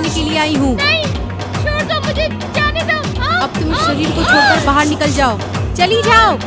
दिखाने के लिए आई हूँ। नहीं, छोड़ दो मुझे, जाने दो। अब तुम इस शरीर को छोड़कर बाहर निकल जाओ, चली जाओ।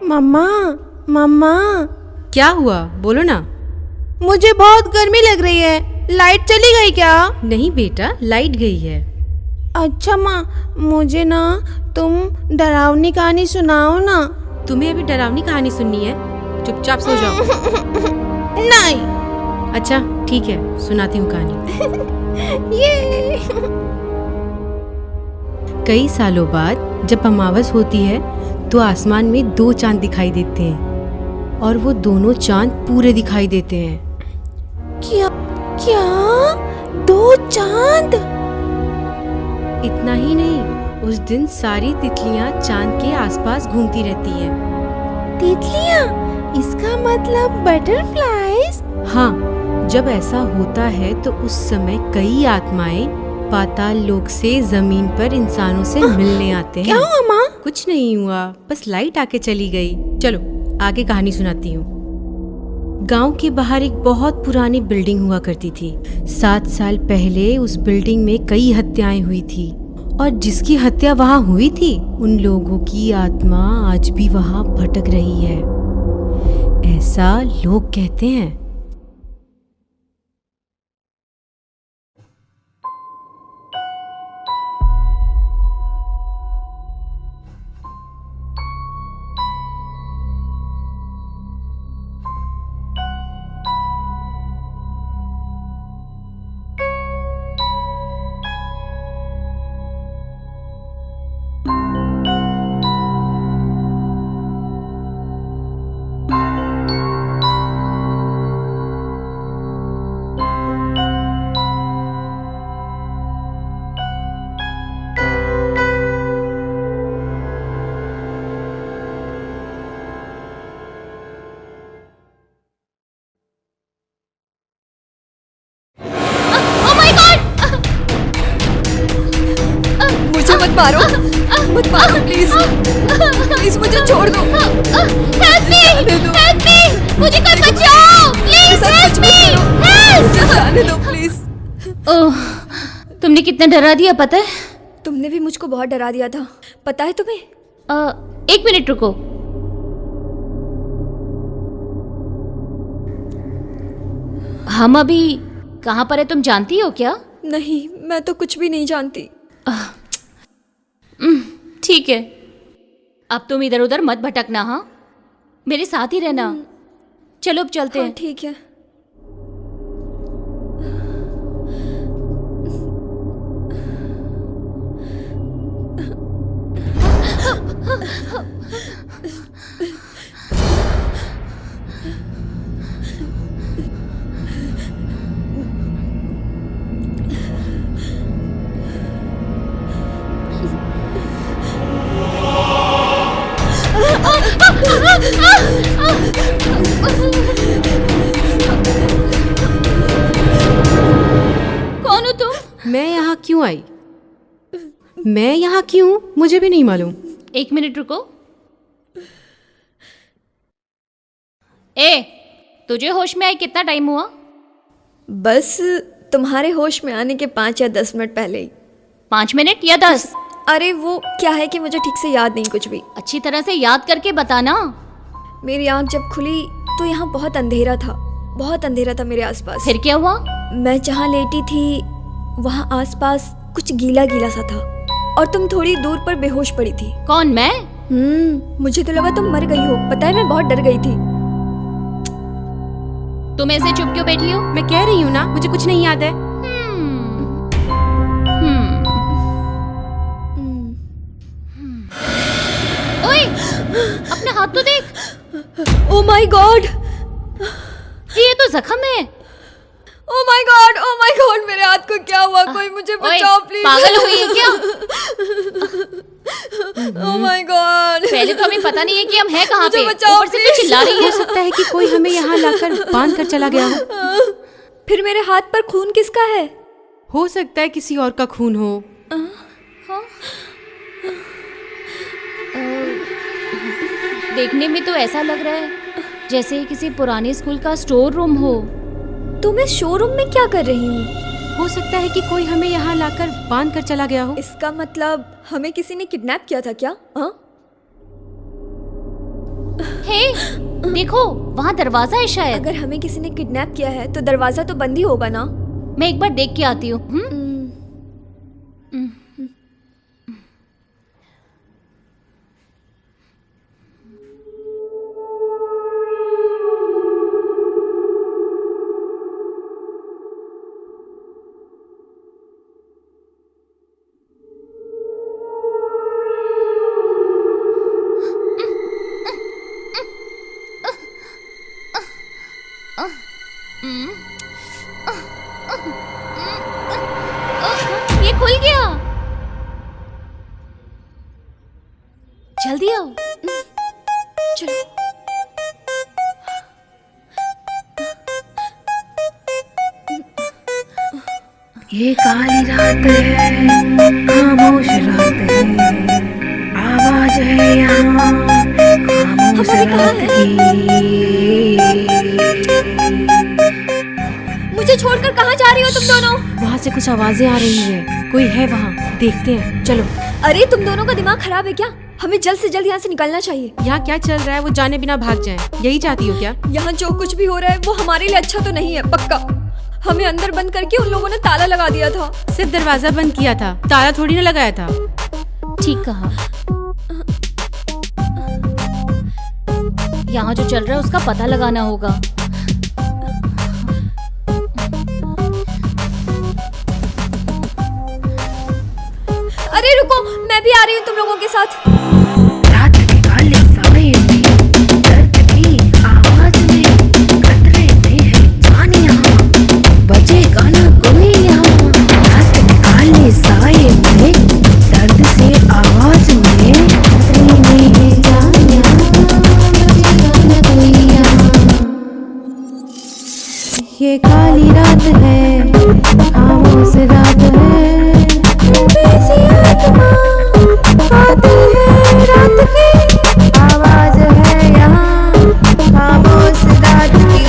मम्मा मम्मा, क्या हुआ, बोलो ना। मुझे बहुत गर्मी लग रही है, लाइट चली गई क्या? नहीं बेटा, लाइट गई है। अच्छा माँ, मुझे ना तुम डरावनी कहानी सुनाओ ना। तुम्हें अभी डरावनी कहानी सुननी है? चुपचाप सो जाओ। नहीं। अच्छा ठीक है, सुनाती हूँ कहानी। ये कई सालों बाद जब अमावस होती है तो आसमान में 2 चांद दिखाई देते हैं और वो दोनों चांद पूरे दिखाई देते हैं। क्या क्या 2 चांद? इतना ही नहीं, उस दिन सारी तितलियां चांद के आसपास घूमती रहती हैं। तितलियाँ? इसका मतलब बटरफ्लाइज? हाँ, जब ऐसा होता है तो उस समय कई आत्माएं पाताल लोक से जमीन पर इंसानों से मिलने आते हैं। क्या हुआ माँ? कुछ नहीं हुआ, बस लाइट आके चली गई। चलो आगे कहानी सुनाती हूँ। गांव के बाहर एक बहुत पुरानी बिल्डिंग हुआ करती थी। 7 साल पहले उस बिल्डिंग में कई हत्याएं हुई थी और जिसकी हत्या वहां हुई थी उन लोगों की आत्मा आज भी वहां भटक रही है, ऐसा लोग कहते हैं। मुझे मत मारो प्लीज, प्लीज मुझे छोड़ दो। हेल्प मी, मुझे कोई बचाओ, प्लीज हेल्प मी, हेल्प। जाने दो प्लीज। ओह, तुमने कितना डरा दिया पता है? तुमने भी मुझको बहुत डरा दिया था, पता है तुम्हें? 1 मिनट रुको। हम अभी कहाँ पर है तुम जानती हो क्या? नहीं, मैं तो कुछ भी नहीं जानती। ठीक है, अब तुम इधर उधर मत भटकना। हाँ, मेरे साथ ही रहना। चलो अब चलते हैं। ठीक है। कौन हो तुम? मैं यहाँ क्यों आई? मैं यहाँ क्यों, मुझे भी नहीं मालूम। 1 मिनट रुको। ए, तुझे होश में आए कितना टाइम हुआ? बस तुम्हारे होश में आने के 5 या 10 मिनट पहले ही। 5 मिनट या 10? अरे वो क्या है कि मुझे ठीक से याद नहीं कुछ भी। अच्छी तरह से याद करके बताना। मेरी आंख जब खुली तो यहाँ बहुत अंधेरा था, बहुत अंधेरा था मेरे आसपास। फिर क्या हुआ? मैं जहाँ लेटी थी वहाँ आसपास कुछ गीला गीला सा था और तुम थोड़ी दूर पर बेहोश पड़ी थी। कौन, मैं? मुझे तो लगा तुम मर गई हो। पता है मैं बहुत डर गई थी। तुम ऐसे चुप क्यों बैठी हो? मैं कह रही हूँ ना, मुझे कुछ नहीं याद है। ओए, अपना हाथ तो देख। ओ माय गॉड, ये तो जख्म है। ओ माय गॉड, मेरे हाथ को क्या हुआ? कोई मुझे बचाओ प्लीज। पागल हुई है क्या? ओ माय गॉड, पहले तो हमें पता नहीं है कि हम हैं कहाँ मुझे पे। बचाओ ऊपर से please। तो चिल्ला रही हो है। सकता है कि कोई हमें यहाँ लाकर बांध कर चला गया हो। फिर मेरे हाथ पर खून किसका है? हो सकता है किसी और का खून हो। देखने में तो ऐसा लग रहा है जैसे किसी पुराने स्कूल का स्टोर रूम हो। तो मैं शोरूम में क्या कर रही हूँ? हो सकता है कि कोई हमें यहाँ लाकर बांध कर चला गया हो। इसका मतलब हमें किसी ने किडनैप किया था क्या? हाँ? हे, देखो वहाँ दरवाजा है शायद। अगर हमें किसी ने किडनैप किया है तो दरवाजा तो बंद ही होगा ना? मैं एक बार देख के आती हूँ। ये खुल गया। जल्दी आओ। चलो। ये काली रात है, खामोश रात है, आवाज है यहाँ खामोश रात की। मुझे छोड़कर कहाँ जा रही हो तुम दोनों? वहाँ से कुछ आवाजें आ रही हैं। कोई है वहाँ, देखते हैं। चलो। अरे तुम दोनों का दिमाग खराब है क्या? हमें जल्द से जल्द यहाँ से निकलना चाहिए। यहाँ क्या चल रहा है वो जाने बिना भाग जाएं। यही चाहती हो क्या? यहाँ जो कुछ भी हो रहा है वो हमारे लिए अच्छा तो नहीं है, पक्का। हमें अंदर बंद करके उन लोगों ने ताला लगा दिया था। सिर्फ दरवाजा बंद किया था, ताला थोड़ी ना लगाया था। ठीक कहा। यहाँ जो चल रहा है उसका पता लगाना होगा। अरे रुको, मैं भी आ रही हूँ तुम लोगों के साथ। रात के काले साए में, दर्द की आवाज में, खतरे में है जान यहाँ, बजेगा ना कोई यहाँ। रात के काले साए में, दर्द से आवाज में, खतरे में है जान यहाँ, बजेगा ना कोई यहाँ। ये काली रात है, खामोश रात है, बेसी आत्मा आती है रात की, आवाज है यहाँ खामोश रात की।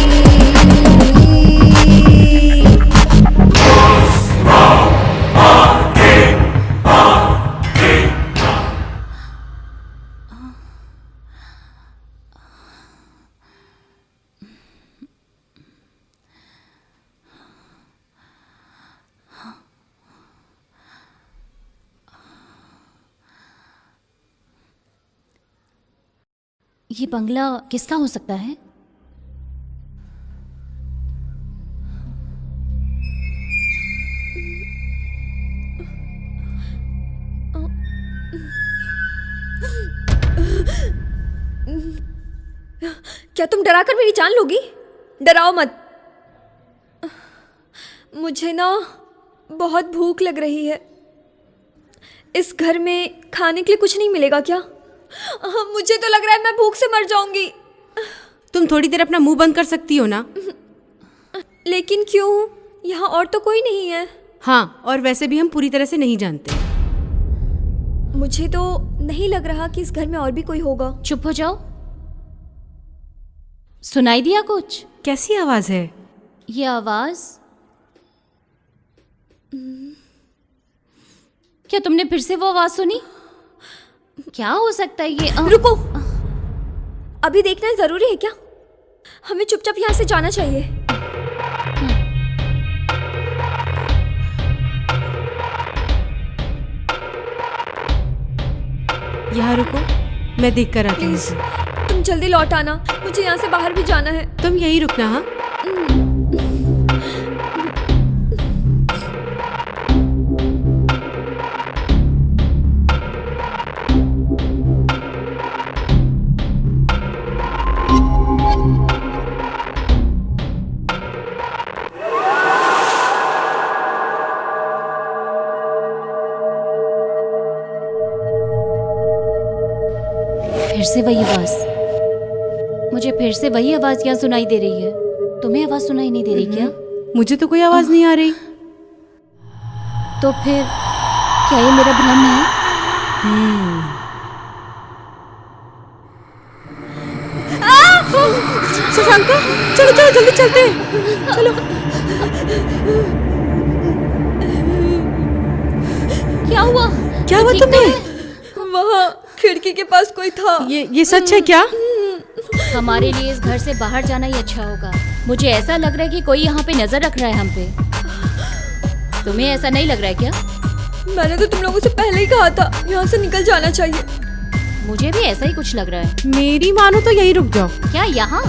ये बंगला किसका हो सकता है? क्या तुम डराकर मेरी जान लोगी? डराओ मत। मुझे ना बहुत भूख लग रही है। इस घर में खाने के लिए कुछ नहीं मिलेगा क्या? मुझे तो लग रहा है मैं भूख से मर जाऊंगी। तुम थोड़ी देर अपना मुंह बंद कर सकती हो ना? लेकिन क्यों? यहाँ और तो कोई नहीं है। हाँ, और वैसे भी हम पूरी तरह से नहीं जानते। मुझे तो नहीं लग रहा कि इस घर में और भी कोई होगा। चुप हो जाओ। सुनाई दिया कुछ? कैसी आवाज है? ये आवाज क्या तुमने फिर से वो आवाज सुनी? क्या हो सकता है ये? रुको, अभी देखना जरूरी है क्या? हमें चुपचाप यहाँ से जाना चाहिए। यहाँ रुको, मैं देख कर आती हूँ। प्लीज तुम जल्दी लौट आना, मुझे यहाँ से बाहर भी जाना है। तुम यही रुकना। हाँ, फिर से वही आवाज, मुझे फिर से वही आवाज क्या सुनाई दे रही है? तुम्हें आवाज सुनाई नहीं दे रही क्या? मुझे तो कोई आवाज नहीं आ रही। तो फिर क्या ये मेरा भ्रम है? शशांका, चलो चलो जल्दी चलते हैं, चलो। क्या हुआ? क्या हुआ ठीक तो तुम्हें? है? वहाँ खिड़की के पास कोई था। ये सच है क्या? हमारे लिए इस घर से बाहर जाना ही अच्छा होगा। मुझे ऐसा लग रहा है कि कोई यहाँ पे नजर रख रहा है हम पे। तुम्हें ऐसा नहीं लग रहा है क्या? मैंने तो तुम लोगों से पहले ही कहा था यहाँ से निकल जाना चाहिए। मुझे भी ऐसा ही कुछ लग रहा है। मेरी मानो तो यहीं रुक जाओ। क्या यहाँ?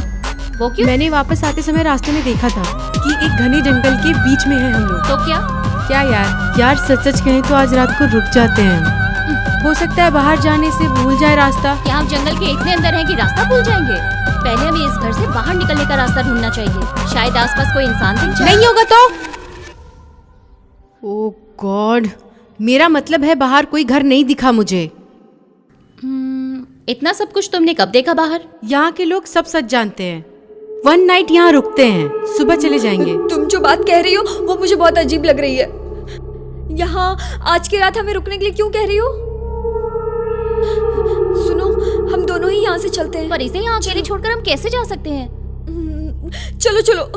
वो क्यों? मैंने वापस आते समय रास्ते में देखा था कि एक घने जंगल के बीच में है हम लोग। तो क्या? क्या यार सच सच कहें तो आज रात को रुक जाते हैं। हो सकता है बाहर जाने से भूल जाए रास्ता। क्या हम जंगल के इतने अंदर हैं कि रास्ता भूल जाएंगे? पहले हमें इस घर से बाहर निकलने का रास्ता ढूंढना चाहिए। शायद आसपास कोई इंसान दिख जाए। नहीं होगा तो? ओह गॉड, मेरा मतलब है बाहर कोई घर नहीं दिखा मुझे। इतना सब कुछ तुमने कब देखा बाहर? यहाँ के लोग सब सच जानते हैं। 1 नाइट यहाँ रुकते हैं, सुबह चले जाएंगे। तुम जो बात कह रही हो वो मुझे बहुत अजीब लग रही है। यहाँ आज की रात हमें रुकने के लिए क्यों कह रही हो? सुनो, हम दोनों ही यहाँ से चलते हैं। पर इसे यहाँ अकेले छोड़कर हम कैसे जा सकते हैं? चलो चलो।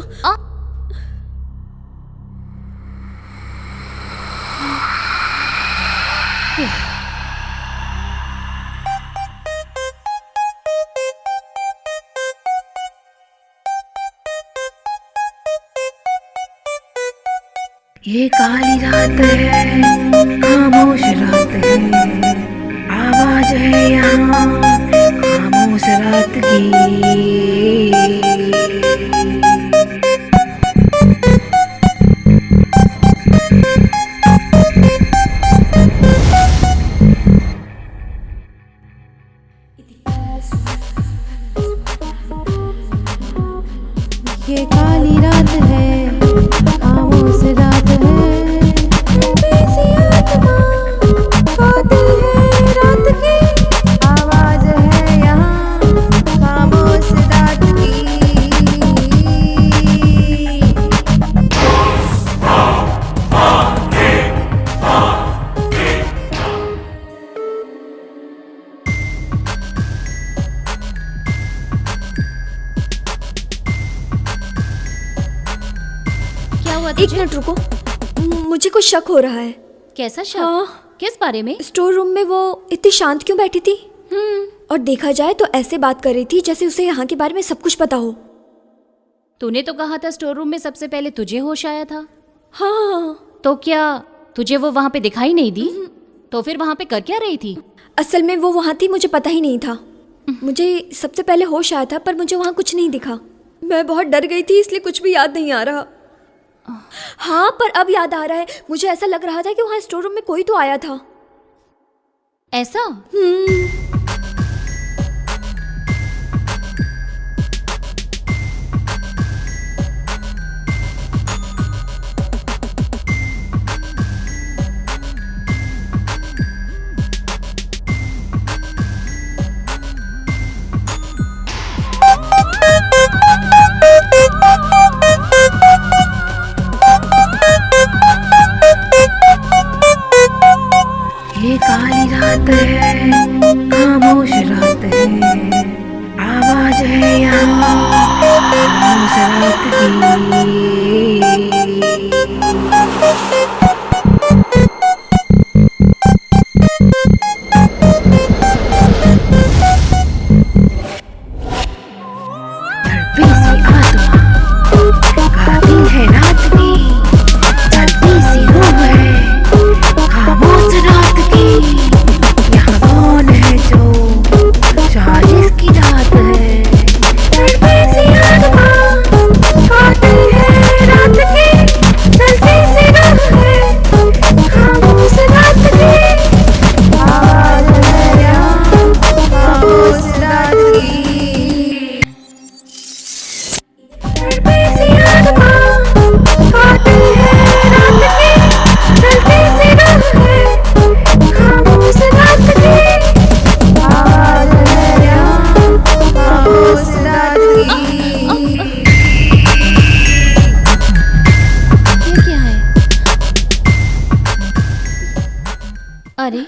ये काली रात है, खामोश रात है, आवाज है यहाँ खामोश रात की। ये काली रात है, खामोश रात है, ऐसी आत्मा कातिल है रात की, आवाज है यहाँ खामोश रात की। क्या हुआ एक तुझे? मिनट रुको, मुझे कुछ शक हो रहा है। कैसा शक? हाँ। किस बारे में? स्टोर रूम में वो इतनी शांत क्यों बैठी थी? और देखा जाए तो ऐसे बात कर रही थी जैसे उसे यहाँ के बारे में सब कुछ पता हो। तूने तो कहा था स्टोर रूम में सबसे पहले तुझे होश आया था। हाँ, तो क्या तुझे वो वहाँ पे दिखाई नहीं दी? तो फिर वहाँ पे कर क्या रही थी? असल में वो वहाँ थी, मुझे पता ही नहीं था। मुझे सबसे पहले होश आया था पर मुझे वहाँ कुछ नहीं दिखा। मैं बहुत डर गई थी इसलिए कुछ भी याद नहीं आ रहा। हाँ, पर अब याद आ रहा है। मुझे ऐसा लग रहा था कि वहाँ स्टोर रूम में कोई तो आया था। ऐसा? ये काली रात है, खामोश रात है, आवाज है यहाँ खामोश रात की। तड़पी सी आत्मा कातिल है रात की, तड़पी सी रूह है खामोश रात की। यहाँ कौन है जो साजिश की रात है, तड़पी सी आत्मा कातिल है रात अरे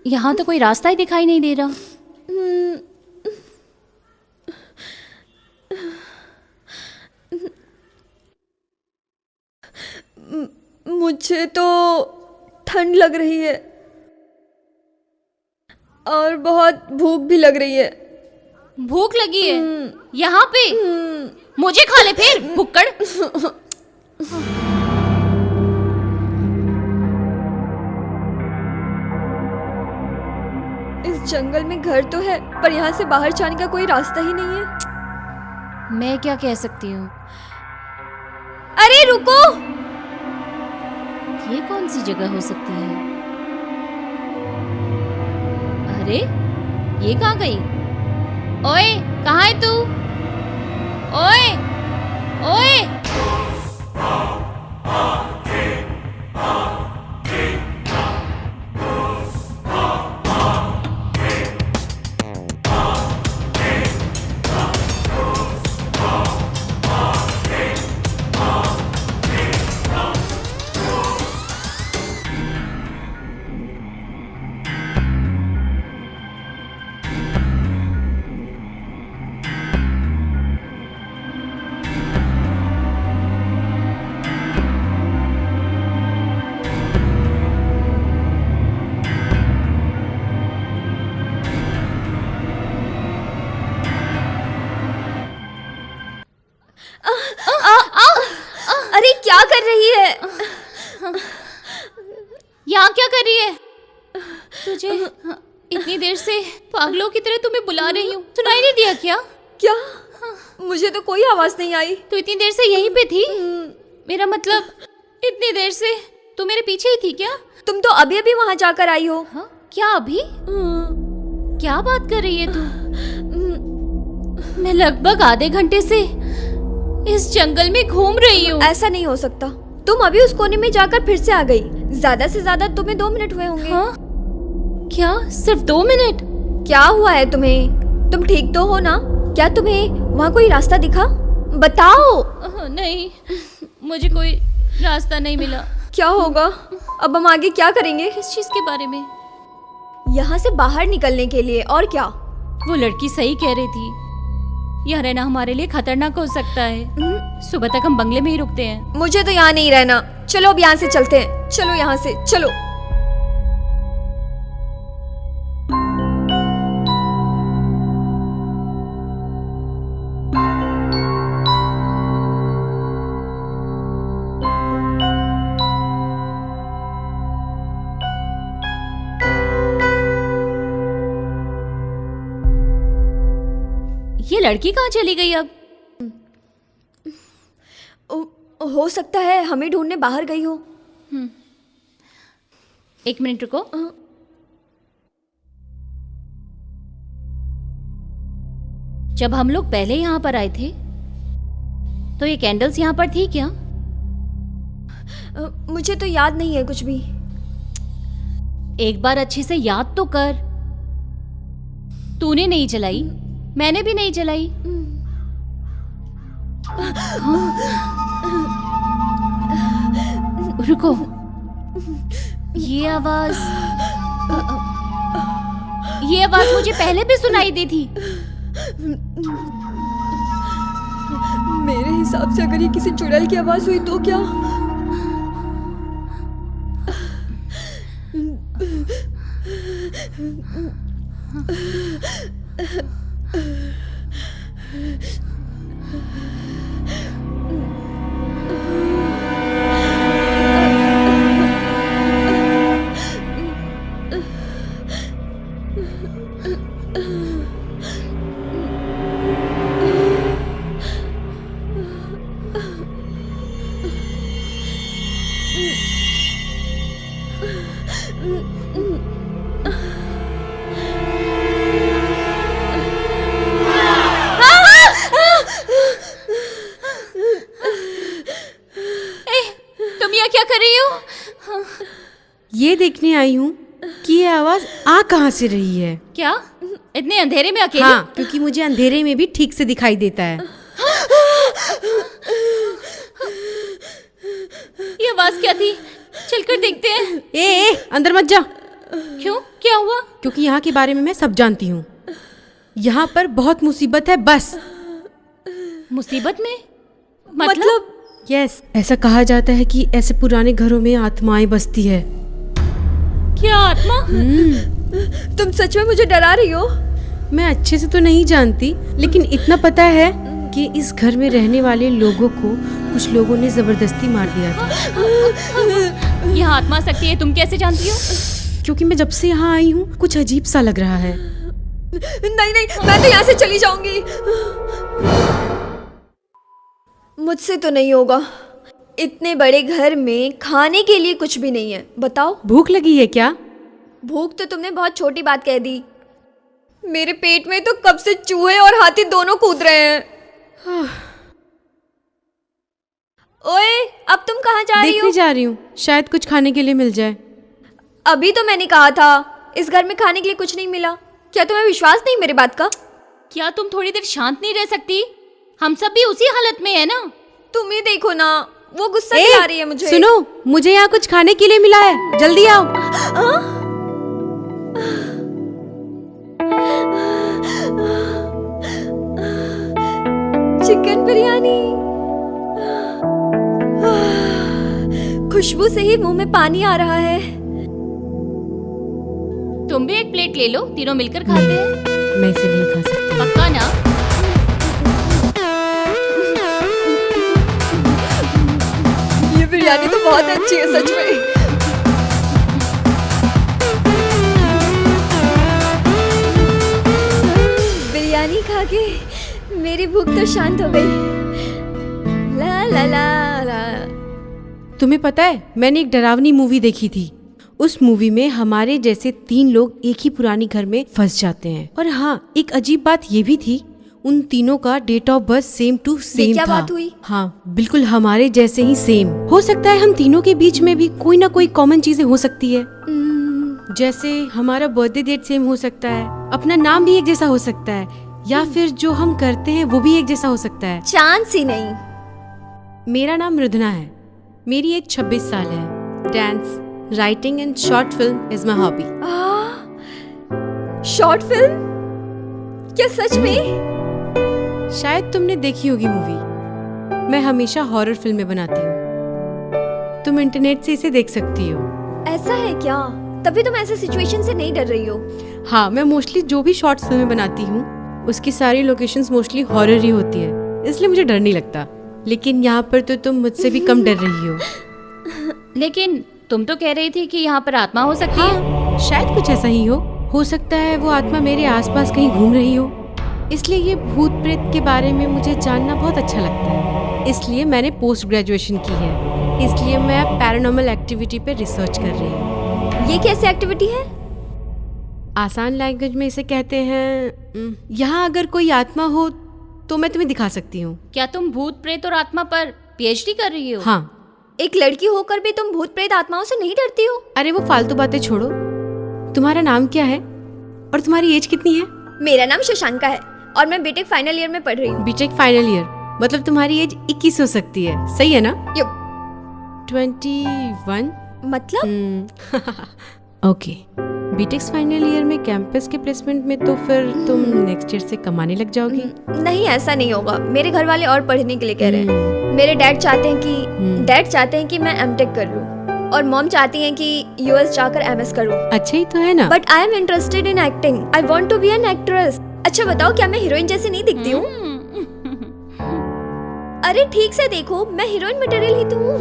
यहाँ तो कोई रास्ता ही दिखाई नहीं दे रहा। मुझे तो ठंड लग रही है और बहुत भूख भी लग रही है। भूख लगी है यहाँ पे? मुझे खा ले फिर, भुक्कड़। इस जंगल में घर तो है पर यहाँ से बाहर जाने का कोई रास्ता ही नहीं है। मैं क्या कह सकती हूँ? अरे रुको! ये कौन सी जगह हो सकती है? अरे ये कहाँ गई? ओए कहाँ है तू? ओए ओए! अरे क्या कर रही है? यहाँ क्या कर रही है? तुझे इतनी देर से पागलों की तरह तुम्हें बुला रही हूँ, सुनाई नहीं दिया क्या? क्या? मुझे तो कोई आवाज नहीं आई। तू इतनी देर से यहीं पे थी? मेरा मतलब इतनी देर से तू मेरे पीछे ही थी क्या? तुम तो अभी अभी वहां जाकर आई हो। हाँ? क्या अभी? क्या बात कर रही है तू? मैं लगभग आधे घंटे से इस जंगल में घूम रही हूँ। ऐसा नहीं हो सकता। तुम अभी उस कोने में जाकर फिर से आ गई। ज्यादा से ज्यादा तुम्हें 2 मिनट हुए होंगे। हाँ? क्या सिर्फ 2 मिनट? क्या हुआ है तुम्हें? तुम ठीक तो हो ना? क्या तुम्हें वहाँ कोई रास्ता दिखा? बताओ। नहीं, मुझे कोई रास्ता नहीं मिला। क्या होगा? अब हम आगे क्या करेंगे? किस चीज के बारे में? यहाँ से बाहर निकलने के लिए। और क्या? वो लड़की सही कह रही थी, यहाँ रहना हमारे लिए खतरनाक हो सकता है। सुबह तक हम बंगले में ही रुकते हैं। मुझे तो यहाँ नहीं रहना। चलो अब यहाँ से चलते हैं। चलो यहाँ से चलो। ये लड़की कहाँ चली गई अब? हो सकता है हमें ढूंढने बाहर गई हो। 1 मिनट रुको। जब हम लोग पहले यहाँ पर आए थे तो ये कैंडल्स यहाँ पर थी क्या? मुझे तो याद नहीं है कुछ भी। एक बार अच्छे से याद तो कर। तूने नहीं जलाई, मैंने भी नहीं जलाई। रुको, ये आवाज मुझे पहले भी सुनाई दी थी। मेरे हिसाब से अगर ये किसी चुड़ैल की आवाज हुई तो क्या? क्या कर रही हो? ये देखने आई हूँ कि ये आवाज आ कहाँ से रही है। क्या इतने अंधेरे में अकेले? हाँ, क्योंकि मुझे अंधेरे में भी ठीक से दिखाई देता है। ये आवाज क्या थी? चलकर देखते हैं। ए, अंदर मत जा, क्यों, क्या हुआ? क्योंकि यहाँ के बारे में मैं सब जानती हूँ। यहाँ पर बहुत मुसीबत है बस। मुसीबत में? मतलब? यस, ऐसा कहा जाता है कि ऐसे पुराने घरों में आत्माएं बसती है। क्या आत्मा? तुम सच में मुझे डरा रही हो? मैं अच्छे से तो नहीं जानती, लेकिन इतना पता है कि इस घर में रहने वाले लोगों को कुछ लोगों ने जबरदस्ती मार दिया था। यहाँ आत्मा आ सकती है, तुम कैसे जानती हो? क्योंकि मैं जब से यहाँ आई हूँ कुछ अजीब सा लग रहा है। नहीं नहीं, मैं तो यहाँ से चली जाऊंगी। मुझसे तो नहीं होगा। इतने बड़े घर में खाने के लिए कुछ भी नहीं है। बताओ। भूख लगी है क्या? भूख तो तुमने बहुत छोटी बात कह दी। मेरे पेट में तो कब से चूहे और हाथी दोनों कूद रहे हैं। ओए, अब तुम कहाँ जा रही हो? देखने जा रही हूँ, शायद कुछ खाने के लिए मिल जाए। अभी तो मैंने कहा था इस घर में खाने के लिए कुछ नहीं मिला। क्या तुम्हें विश्वास नहीं मेरी बात का? क्या तुम थोड़ी देर शांत नहीं रह सकती? हम सब भी उसी हालत में है ना। तुम ही देखो ना, वो गुस्सा दिला रही है मुझे। सुनो, मुझे यहाँ कुछ खाने के लिए मिला है, जल्दी आओ। चिकन बिरयानी। खुशबू से ही मुंह में पानी आ रहा है। तुम भी एक प्लेट ले लो, तीनों मिलकर खाते हैं। मैं इसे नहीं खा सकती। पक्का ना? ये बिरयानी तो बहुत अच्छी है सच में। बिरयानी खा के मेरी भूख तो शांत हो गई। ला ला ला ला। तुम्हें पता है, मैंने एक डरावनी मूवी देखी थी। उस मूवी में हमारे जैसे 3 लोग एक ही पुरानी घर में फंस जाते हैं। और हाँ, एक अजीब बात ये भी थी, उन तीनों का date of birth same to same क्या था। बात हुई? हाँ, बिल्कुल हमारे जैसे ही सेम। हो सकता है हम तीनों के बीच में भी कोई ना कोई कॉमन चीजें हो सकती है। जैसे हमारा बर्थडे डेट सेम हो सकता है, अपना नाम भी एक जैसा हो सकता है, या फिर जो हम करते हैं वो भी एक जैसा हो सकता है। चांस ही नहीं। मेरा नाम मृदना है, मेरी एज 26 साल है। Dance, writing and short film is my hobby. Short film? क्या सच में? शायद तुमने देखी होगी मूवी। मैं हमेशा हॉरर फिल्में बनाती हूँ, तुम इंटरनेट से इसे देख सकती हो। ऐसा है क्या? तभी तुम ऐसे सिचुएशन से नहीं डर रही हो। हाँ, मैं मोस्टली जो भी शॉर्ट फिल्में बनाती हूँ उसकी सारी लोकेशंस मोस्टली हॉरर ही होती है, इसलिए मुझे डर नहीं लगता। लेकिन यहाँ पर तो तुम मुझसे भी कम डर रही हो। लेकिन तुम तो कह रही थी कि यहाँ पर आत्मा हो सकती है। शायद कुछ ऐसा ही हो सकता है वो आत्मा मेरे आसपास कहीं घूम रही हो। इसलिए ये भूत प्रेत के बारे में मुझे जानना बहुत अच्छा लगता है। इसलिए मैंने पोस्ट ग्रेजुएशन की है, इसलिए मैं पैरानॉर्मल एक्टिविटी पे रिसर्च कर रही हूँ। ये कैसी एक्टिविटी है? आसान लैंग्वेज में इसे कहते हैं, यहाँ अगर कोई आत्मा हो तो मैं तुम्हें दिखा सकती हूँ। क्या तुम भूत प्रेत और आत्मा पर पीएचडी कर रही हो? हाँ। एक लड़की होकर भी तुम भूत प्रेत आत्माओं से नहीं डरती हो? अरे वो फालतू बातें छोड़ो, तुम्हारा नाम क्या है और तुम्हारी एज कितनी है? मेरा नाम शशांका है और मैं बीटेक फाइनल ईयर में पढ़ रही हूँ। बीटेक फाइनल ईयर मतलब तुम्हारी एज 21 हो सकती है, सही है ना? 21 मतलब? ओके। बीटेक फाइनल ईयर में कैंपस के प्लेसमेंट में तो फिर तुम नेक्स्ट ईयर से कमाने लग जाओगी। नहीं, ऐसा नहीं होगा। मेरे घर वाले और पढ़ने के लिए कह रहे हैं। मेरे डैड चाहते हैं कि मैं एमटेक कर लूं और मॉम चाहती हैं कि यूएस जाकर एमएस करूं। अच्छा ही तो है ना। But I am interested in acting. I want to be an actress. अच्छा बताओ, क्या मैं हीरोइन जैसी नहीं दिखती हूँ? अरे ठीक से देखो, मैं हीरोइन मटेरियल ही तो हूँ।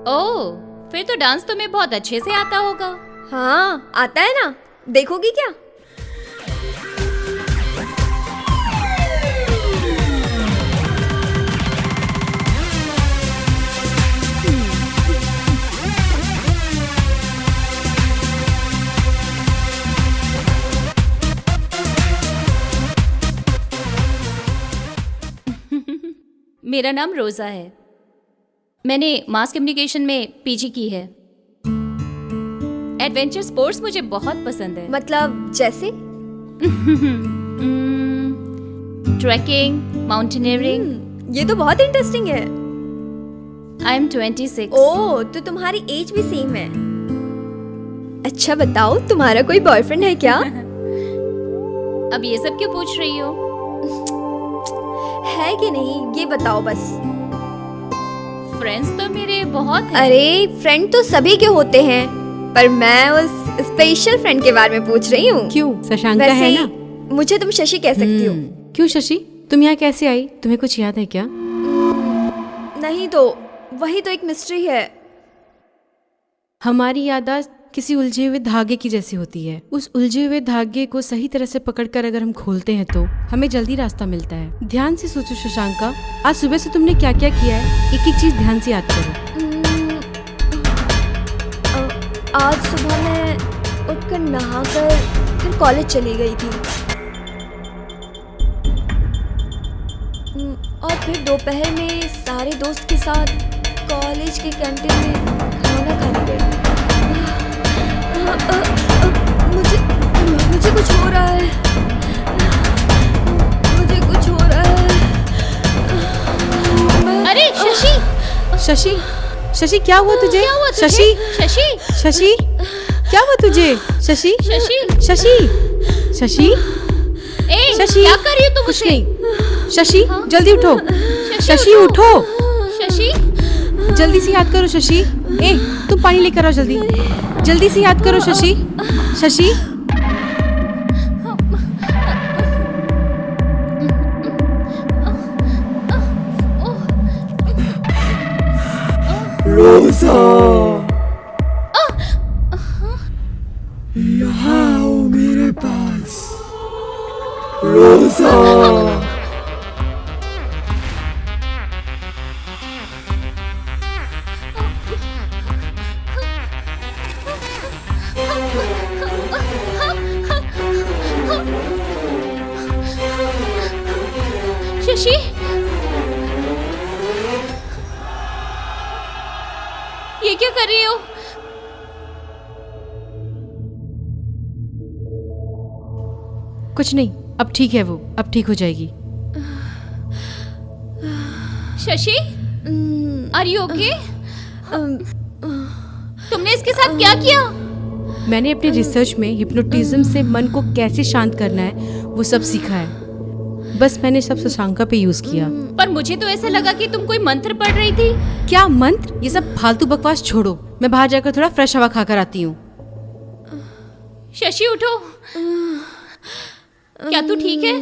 ओह, फिर तो डांस तुम्हें बहुत अच्छे से आता होगा। हाँ, आता है ना। देखोगी क्या? मेरा नाम रोजा है। मैंने मास कम्युनिकेशन में पीजी की है। एडवेंचर स्पोर्ट्स मुझे बहुत पसंद है। मतलब जैसे? Trekking, mountaineering. ये तो बहुत इंटरेस्टिंग है। I am 26। ओह, तो तुम्हारी एज भी सेम है। अच्छा बताओ, तुम्हारा कोई बॉयफ्रेंड है क्या? अब ये सब क्यों पूछ रही हो? है कि नहीं ये बताओ बस। फ्रेंड्स तो मेरे बहुत हैं। अरे फ्रेंड तो सभी के होते हैं, पर मैं उस स्पेशल फ्रेंड के बारे में पूछ रही हूँ। क्यों, शशांका है वैसे ना? मुझे तुम शशि कह सकती हो। क्यों शशि, तुम यहाँ कैसे आई? तुम्हें कुछ याद है क्या? नहीं तो वही तो एक मिस्ट्री है। हमारी याददाश्त किसी उलझे हुए धागे की जैसी होती है। उस उलझे हुए धागे को सही तरह से पकड़कर अगर हम खोलते हैं तो हमें जल्दी रास्ता मिलता है। ध्यान से सोचो शशांका, आज सुबह से तुमने क्या क्या किया है, एक एक चीज ध्यान से याद करो। आज सुबह मैं उठकर नहाकर फिर कॉलेज चली गई थी। और फिर दोपहर में सारे दोस्त के साथ कॉलेज के कैंटीन में खाना खाने गए। मुझे कुछ हो रहा है। मुझे कुछ हो रहा है। अरे शशि, शशि, शशि क्या हुआ तुझे? क्या हुआ तुझे? शशि, शशि, शशि क्या हुआ तुझे? शशि, शशि, शशि, शशि, ए, शशि, क्या कर रही हो तुम? कुछ उसे? नहीं। शशि जल्दी उठो। शशि उठो। उठो, शशि, जल्दी से याद करो। शशि, ए तुम पानी लेकर आओ जल्दी। जल्दी से याद करो शशि। शशि, रोजा, यहाँ आओ मेरे पास। रोजा, शशि, ये क्या कर रही हो? कुछ नहीं, अब ठीक है वो, अब ठीक हो जाएगी। Shashi, are you okay? तुमने इसके साथ क्या किया? मैंने अपने रिसर्च में हिप्नोटिज्म से मन को कैसे शांत करना है वो सब सीखा है। बस मैंने सब शशांका पे यूज किया। पर मुझे तो ऐसा लगा कि तुम कोई मंत्र पढ़ रही थी। क्या मंत्र? ये सब फालतू बकवास छोड़ो, मैं बाहर जाकर थोड़ा फ्रेश हवा खाकर आती हूँ। शशि उठो, क्या तू ठीक है?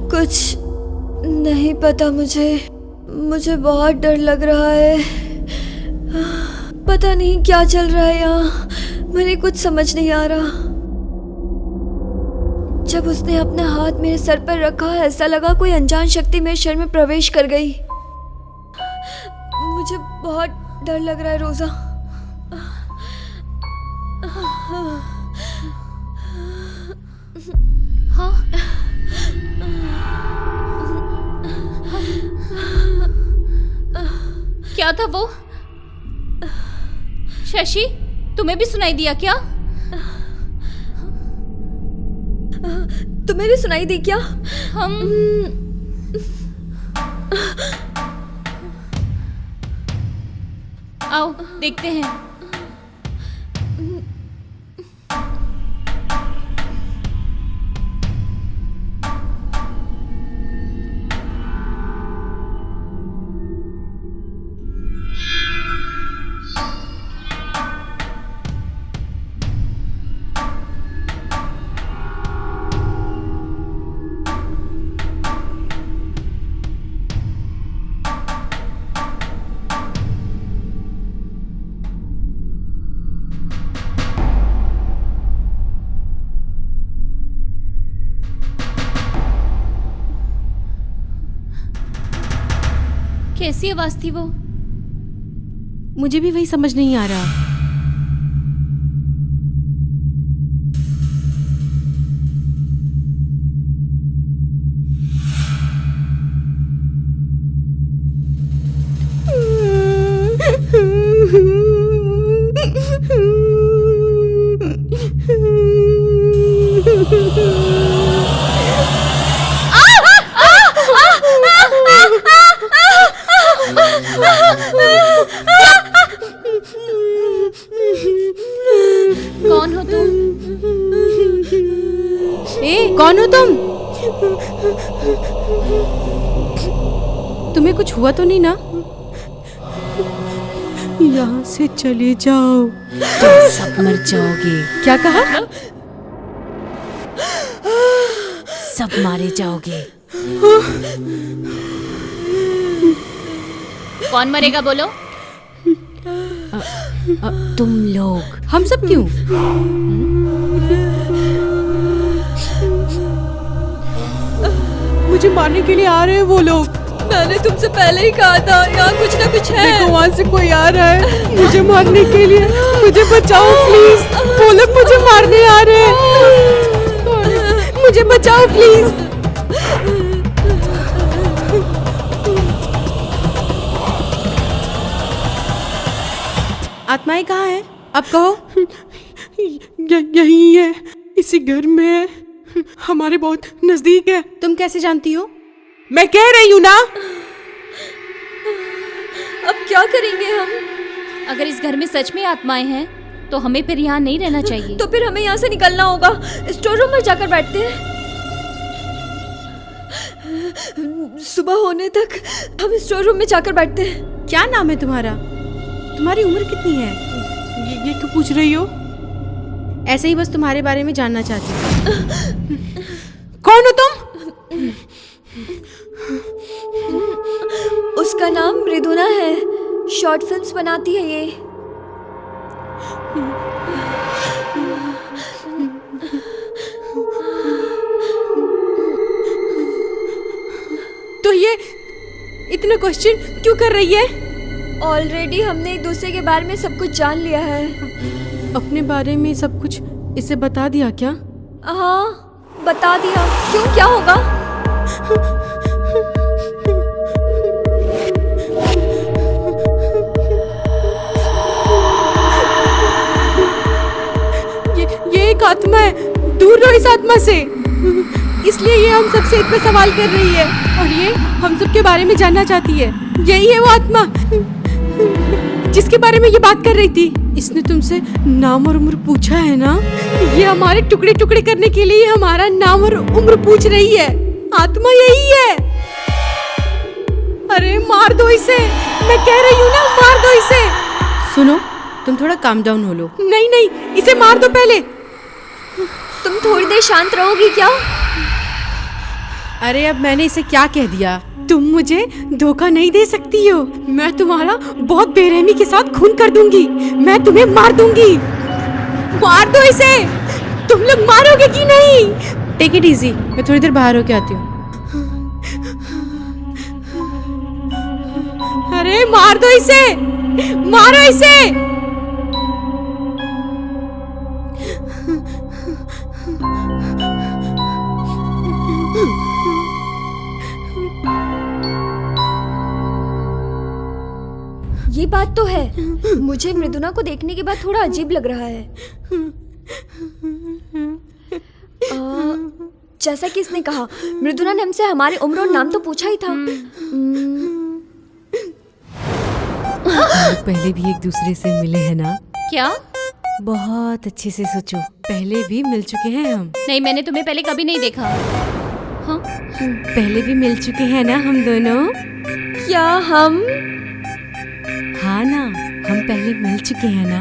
कुछ नहीं पता मुझे बहुत डर लग रहा है। पता नहीं क्या चल रहा है यहाँ, मुझे कुछ समझ नहीं आ रहा। जब उसने अपना हाथ मेरे सर पर रखा, ऐसा लगा कोई अनजान शक्ति मेरे शरीर में प्रवेश कर गई। मुझे बहुत डर लग रहा है रोजा। हाँ, क्या था वो? शशि, तुम्हें भी सुनाई दिया क्या? तुम्हें भी सुनाई दी क्या? हम आओ देखते हैं। कैसी आवाज थी वो? मुझे भी वही समझ नहीं आ रहा। कुछ हुआ तो नहीं ना? यहाँ से चले जाओ, तुम सब मर जाओगे। क्या कहा? सब मारे जाओगे। कौन मरेगा बोलो? तुम लोग। हम सब क्यों? मुझे मारने के लिए आ रहे हैं वो लोग। मैंने तुमसे पहले ही कहा था यहाँ कुछ ना कुछ है। देखो वहाँ से कोई आ रहा है मुझे मारने के लिए। मुझे बचाओ प्लीज, वो लोग मुझे मारने आ रहे हैं। मुझे बचाओ प्लीज। आत्माएं कहाँ हैं? अब कहो। यही है, इसी घर में है, हमारे बहुत नजदीक है। तुम कैसे जानती हो? मैं कह रही हूँ ना। अब क्या करेंगे हम? अगर इस घर में सच में आत्माएं हैं तो हमें फिर यहाँ नहीं रहना चाहिए। तो फिर हमें यहाँ से निकलना होगा। स्टोर रूम में जाकर बैठते हैं। सुबह होने तक हम स्टोर रूम में जाकर बैठते हैं। क्या नाम है तुम्हारा? तुम्हारी उम्र कितनी है? ये क्यों पूछ रही हो? ऐसे ही बस तुम्हारे बारे में जानना चाहती हूँ। कौन हो तुम? उसका नाम मृदुना है, शॉर्ट फिल्म्स बनाती है ये। तो ये इतने क्वेश्चन क्यों कर रही है? ऑलरेडी हमने एक दूसरे के बारे में सब कुछ जान लिया है। अपने बारे में सब कुछ इसे बता दिया क्या? हाँ, बता दिया। क्यों, क्या होगा? ये एक आत्मा है, दूर रहो इस आत्मा से। इसलिए ये हम सबसे इतने सवाल कर रही है और ये हम सब के बारे में जानना चाहती है। यही है वो आत्मा जिसके बारे में ये बात कर रही थी। इसने तुमसे नाम और उम्र पूछा है ना? ये हमारे टुकड़े टुकड़े करने के लिए हमारा नाम और उम्र पूछ रही है। आत्मा यही है। अरे मार दो इसे, मैं कह रही हूँ ना, मार दो इसे। सुनो, तुम थोड़ा काम डाउन हो लो। नहीं नहीं, इसे मार दो पहले। तुम थोड़ी देर शांत रहोगी क्या? अरे अब मैंने इसे क्या कह दिया? तुम मुझे धोखा नहीं दे सकती हो। मैं तुम्हारा बहुत बेरहमी के साथ खून कर दूंगी। मैं तुम्हें मार दूंगी। मार दो इसे। तुम लोग मारोगे कि नहीं? टेक इट इजी, मैं थोड़ी देर बाहर होके आती हूँ। अरे मार दो इसे, मारो इसे। ये बात तो है, मुझे मृदुना को देखने के बाद थोड़ा अजीब लग रहा है। जैसा कि इसने कहा, मृदुना ने हमसे हमारी उम्र और नाम तो पूछा ही था। पहले भी एक दूसरे से मिले हैं ना? क्या? बहुत अच्छे से सोचो, पहले भी मिल चुके हैं हम। नहीं, मैंने तुम्हें पहले कभी नहीं देखा। हाँ? पहले भी मिल चुके हैं ना हम दोनों? क्या हम? हाँ ना, हम पहले मिल चुके हैं ना?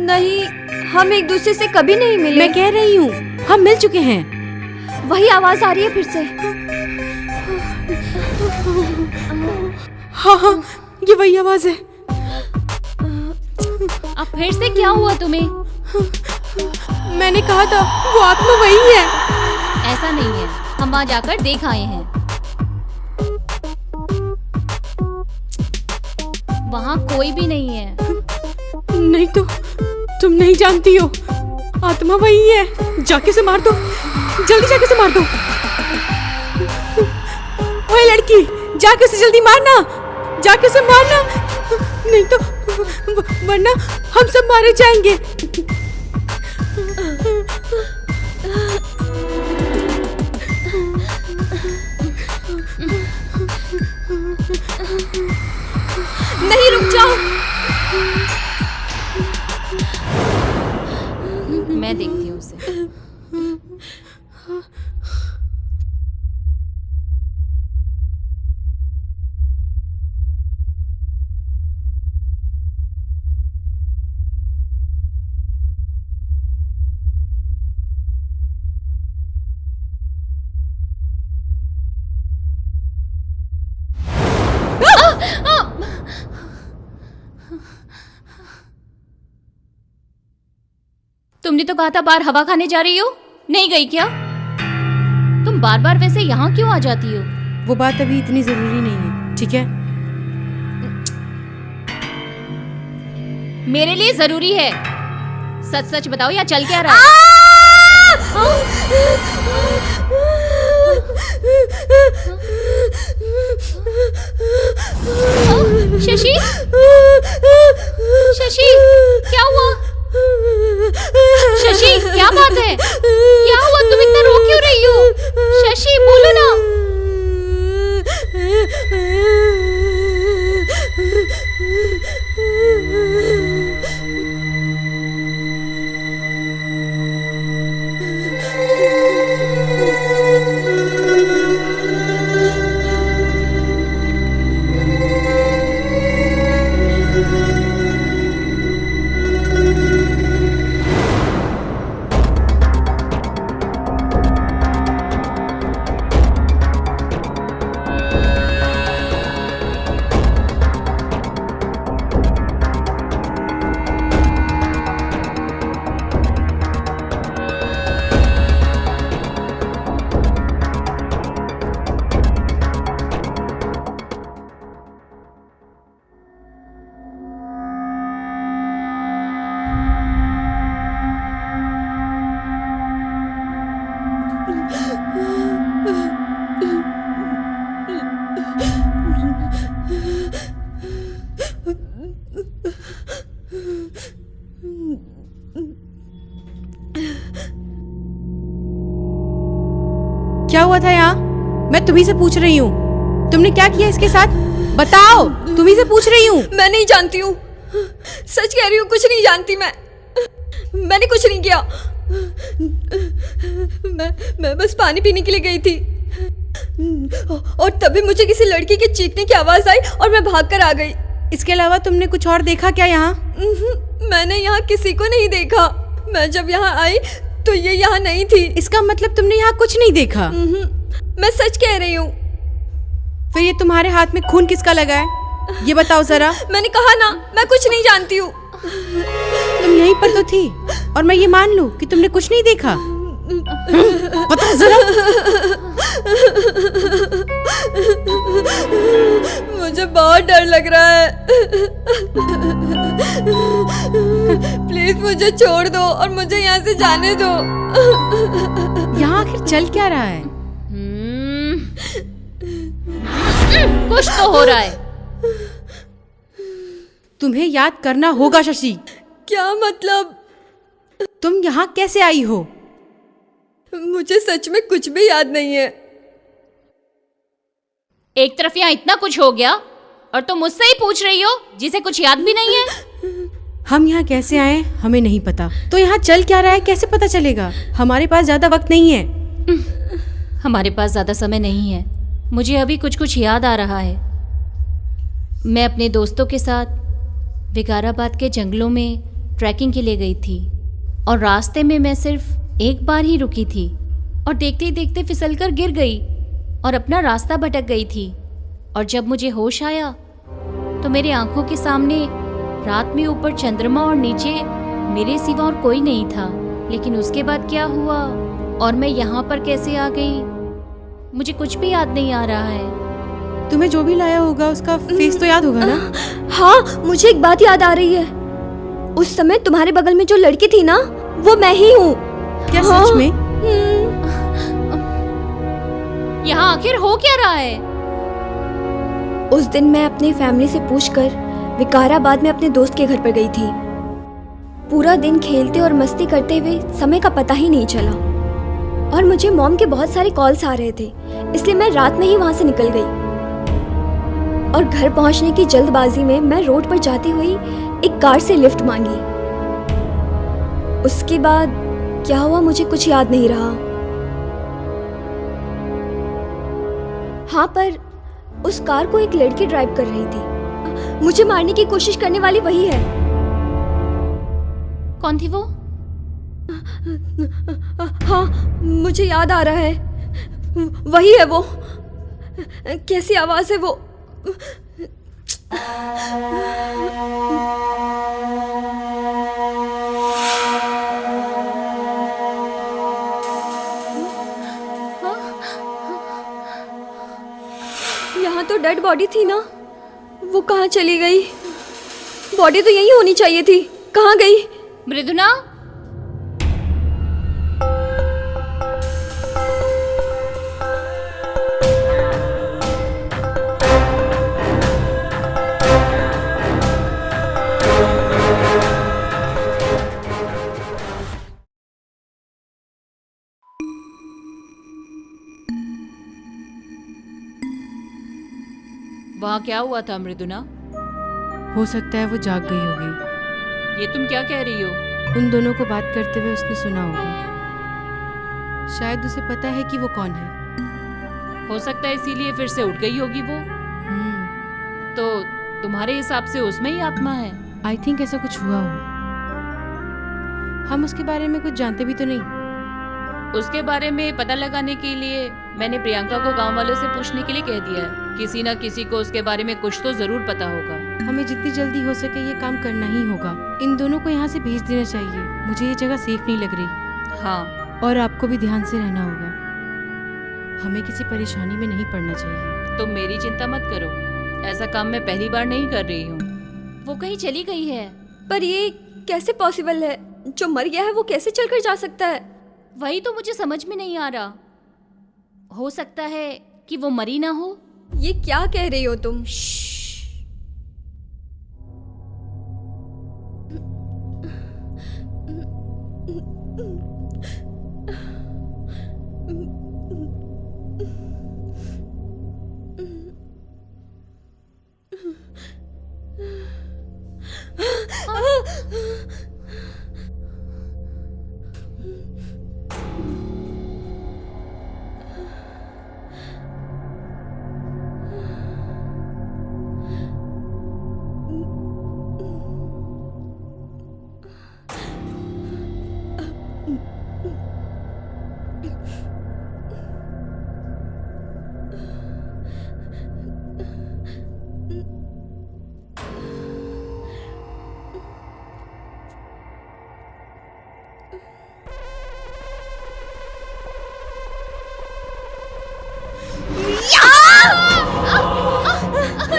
नहीं, हम एक दूसरे से कभी नहीं मिले। मैं कह रही हूँ हम मिल चुके हैं। वही आवाज आ रही है फिर से। हाँ हाँ, ये वही आवाज है। अब फिर से क्या हुआ तुम्हें? मैंने कहा था वो आत्मा वही है। ऐसा नहीं है, हम वहाँ जाकर देख आए हैं। वहाँ कोई भी नहीं है। नहीं तो तुम नहीं जानती हो, आत्मा वही है। जाके से मार दो, जल्दी जाके से मार दो। ओए लड़की, जाके से जल्दी मारना, जाके से मारना, नहीं तो वरना हम सब मारे जाएंगे। नहीं, रुक जाओ। मैं देखती हूँ उसे। तुमने तो कहा था बाहर हवा खाने जा रही हो, नहीं गई क्या? तुम बार बार वैसे यहाँ क्यों आ जाती हो? वो बात अभी इतनी जरूरी नहीं है, ठीक है? मेरे लिए जरूरी है। सच सच बताओ, यहाँ चल क्या रहा है? शशि, शशि, क्या हुआ? शशि, क्या बात है? क्या हुआ? तुम इतना रो क्यों रही हो? शशि, बोलो ना। क्या हुआ था यहाँ? मैं तुम्ही से पूछ रही हूँ, तुमने क्या किया इसके साथ? बताओ, तुम्ही से पूछ रही हूँ। मैं नहीं जानती हूँ, सच कह रही हूँ, कुछ नहीं जानती मैंने कुछ नहीं किया। मैं बस पानी पीने के लिए गई थी और तभी मुझे किसी लड़की के चीखने की आवाज आई और मैं भागकर आ गई। इसके अलावा तुमने कुछ और देखा क्या यहाँ? मैंने यहाँ किसी को नहीं देखा। मैं जब यहाँ आई तो ये यहाँ नहीं थी। इसका मतलब तुमने यहाँ कुछ नहीं देखा? मैं सच कह रही हूँ। फिर ये तुम्हारे हाथ में खून किसका लगा है, ये बताओ जरा। मैंने कहा ना, मैं कुछ नहीं जानती हूँ। तुम यहीं पर तो थी और मैं ये मान लूं कि तुमने कुछ नहीं देखा। बता जरा। मुझे बहुत डर लग रहा है। प्लीज मुझे छोड़ दो और मुझे यहाँ से जाने दो। यहाँ आखिर चल क्या रहा है? कुछ तो हो रहा है। तुम्हें याद करना होगा शशि। क्या मतलब? तुम यहाँ कैसे आई हो? मुझे सच में कुछ भी याद नहीं है। एक तरफ यहाँ इतना कुछ हो गया और तुम मुझसे ही पूछ रही हो जिसे कुछ याद भी नहीं है। हम यहाँ कैसे आए हमें नहीं पता, तो यहाँ चल क्या रहा है कैसे पता चलेगा? हमारे पास ज्यादा वक्त नहीं है। हमारे पास ज्यादा समय नहीं है। मुझे अभी कुछ कुछ याद आ रहा है। मैं अपने दोस्तों के साथ विकाराबाद के जंगलों में ट्रैकिंग के लिए गई थी और रास्ते में मैं सिर्फ एक बार ही रुकी थी और देखते ही देखते फिसलकर गिर गई और अपना रास्ता भटक गई थी। और जब मुझे होश आया तो मेरी आंखों के सामने रात में ऊपर चंद्रमा और नीचे मेरे सिवा और कोई नहीं था। लेकिन उसके बाद क्या हुआ और मैं यहाँ पर कैसे आ गई, मुझे कुछ भी याद नहीं आ रहा है। तुम्हें जो भी लाया होगा उसका फेस तो याद होगा ना? हाँ, मुझे एक बात याद आ रही है। उस समय तुम्हारे बगल में जो लड़की थी ना, वो मैं ही हूँ। क्या हाँ। सच में? यहाँ आखिर हो क्या रहा है? उस दिन मैं अपनी फैमिली से पूछकर विकाराबाद में अपने दोस्त के घर पर गई थी। पूरा दिन खेलते और मस्ती करते हुए समय का पता ही नहीं चला और मुझे मॉम के बहुत सारे कॉल्स आ रहे थे, इसलिए मैं रात में ही वहां से निकल गई। और घर पहुंचने की जल्दबाजी में मैं रोड पर जाती हुई एक कार से लिफ्ट मांगी। उसके बाद क्या हुआ मुझे कुछ याद नहीं रहा। हाँ, पर उस कार को एक लड़की ड्राइव कर रही थी। मुझे मारने की कोशिश करने वाली वही है। कौन थी वो? हाँ, मुझे याद आ रहा है, वही है वो। कैसी आवाज है वो? डेड बॉडी थी ना, वो कहाँ चली गई? बॉडी तो यही होनी चाहिए थी, कहाँ गई? मृदुना, वहाँ क्या हुआ था मृदुना? हो सकता है वो जाग गई होगी। ये तुम क्या कह रही हो? उन दोनों को बात करते हुए उसने सुना होगा। शायद उसे पता है कि वो कौन है। हो सकता है इसीलिए फिर से उठ गई होगी वो। तो तुम्हारे हिसाब से उसमें ही आत्मा है? आई थिंक ऐसा कुछ हुआ हो। हम उसके बारे में कुछ जानते भी तो नहीं। उसके बारे में पता लगाने के लिए मैंने प्रियंका को गांव वालों से पूछने के लिए कह दिया है। किसी ना किसी को उसके बारे में कुछ तो जरूर पता होगा। हमें जितनी जल्दी हो सके ये काम करना ही होगा। इन दोनों को यहाँ से भेज देना चाहिए। मुझे ये जगह सेफ नहीं लग रही। हाँ, और आपको भी ध्यान से रहना होगा। हमें किसी परेशानी में नहीं पड़ना चाहिए। तुम मेरी चिंता मत करो, ऐसा काम मैं पहली बार नहीं कर रही हूँ। वो कहीं चली गई है। पर ये कैसे पॉसिबल है? जो मर गया है वो कैसे चलकर जा सकता है? वही तो मुझे समझ में नहीं आ रहा। हो सकता है कि वो मरी ना हो। ये क्या कह रही हो तुम?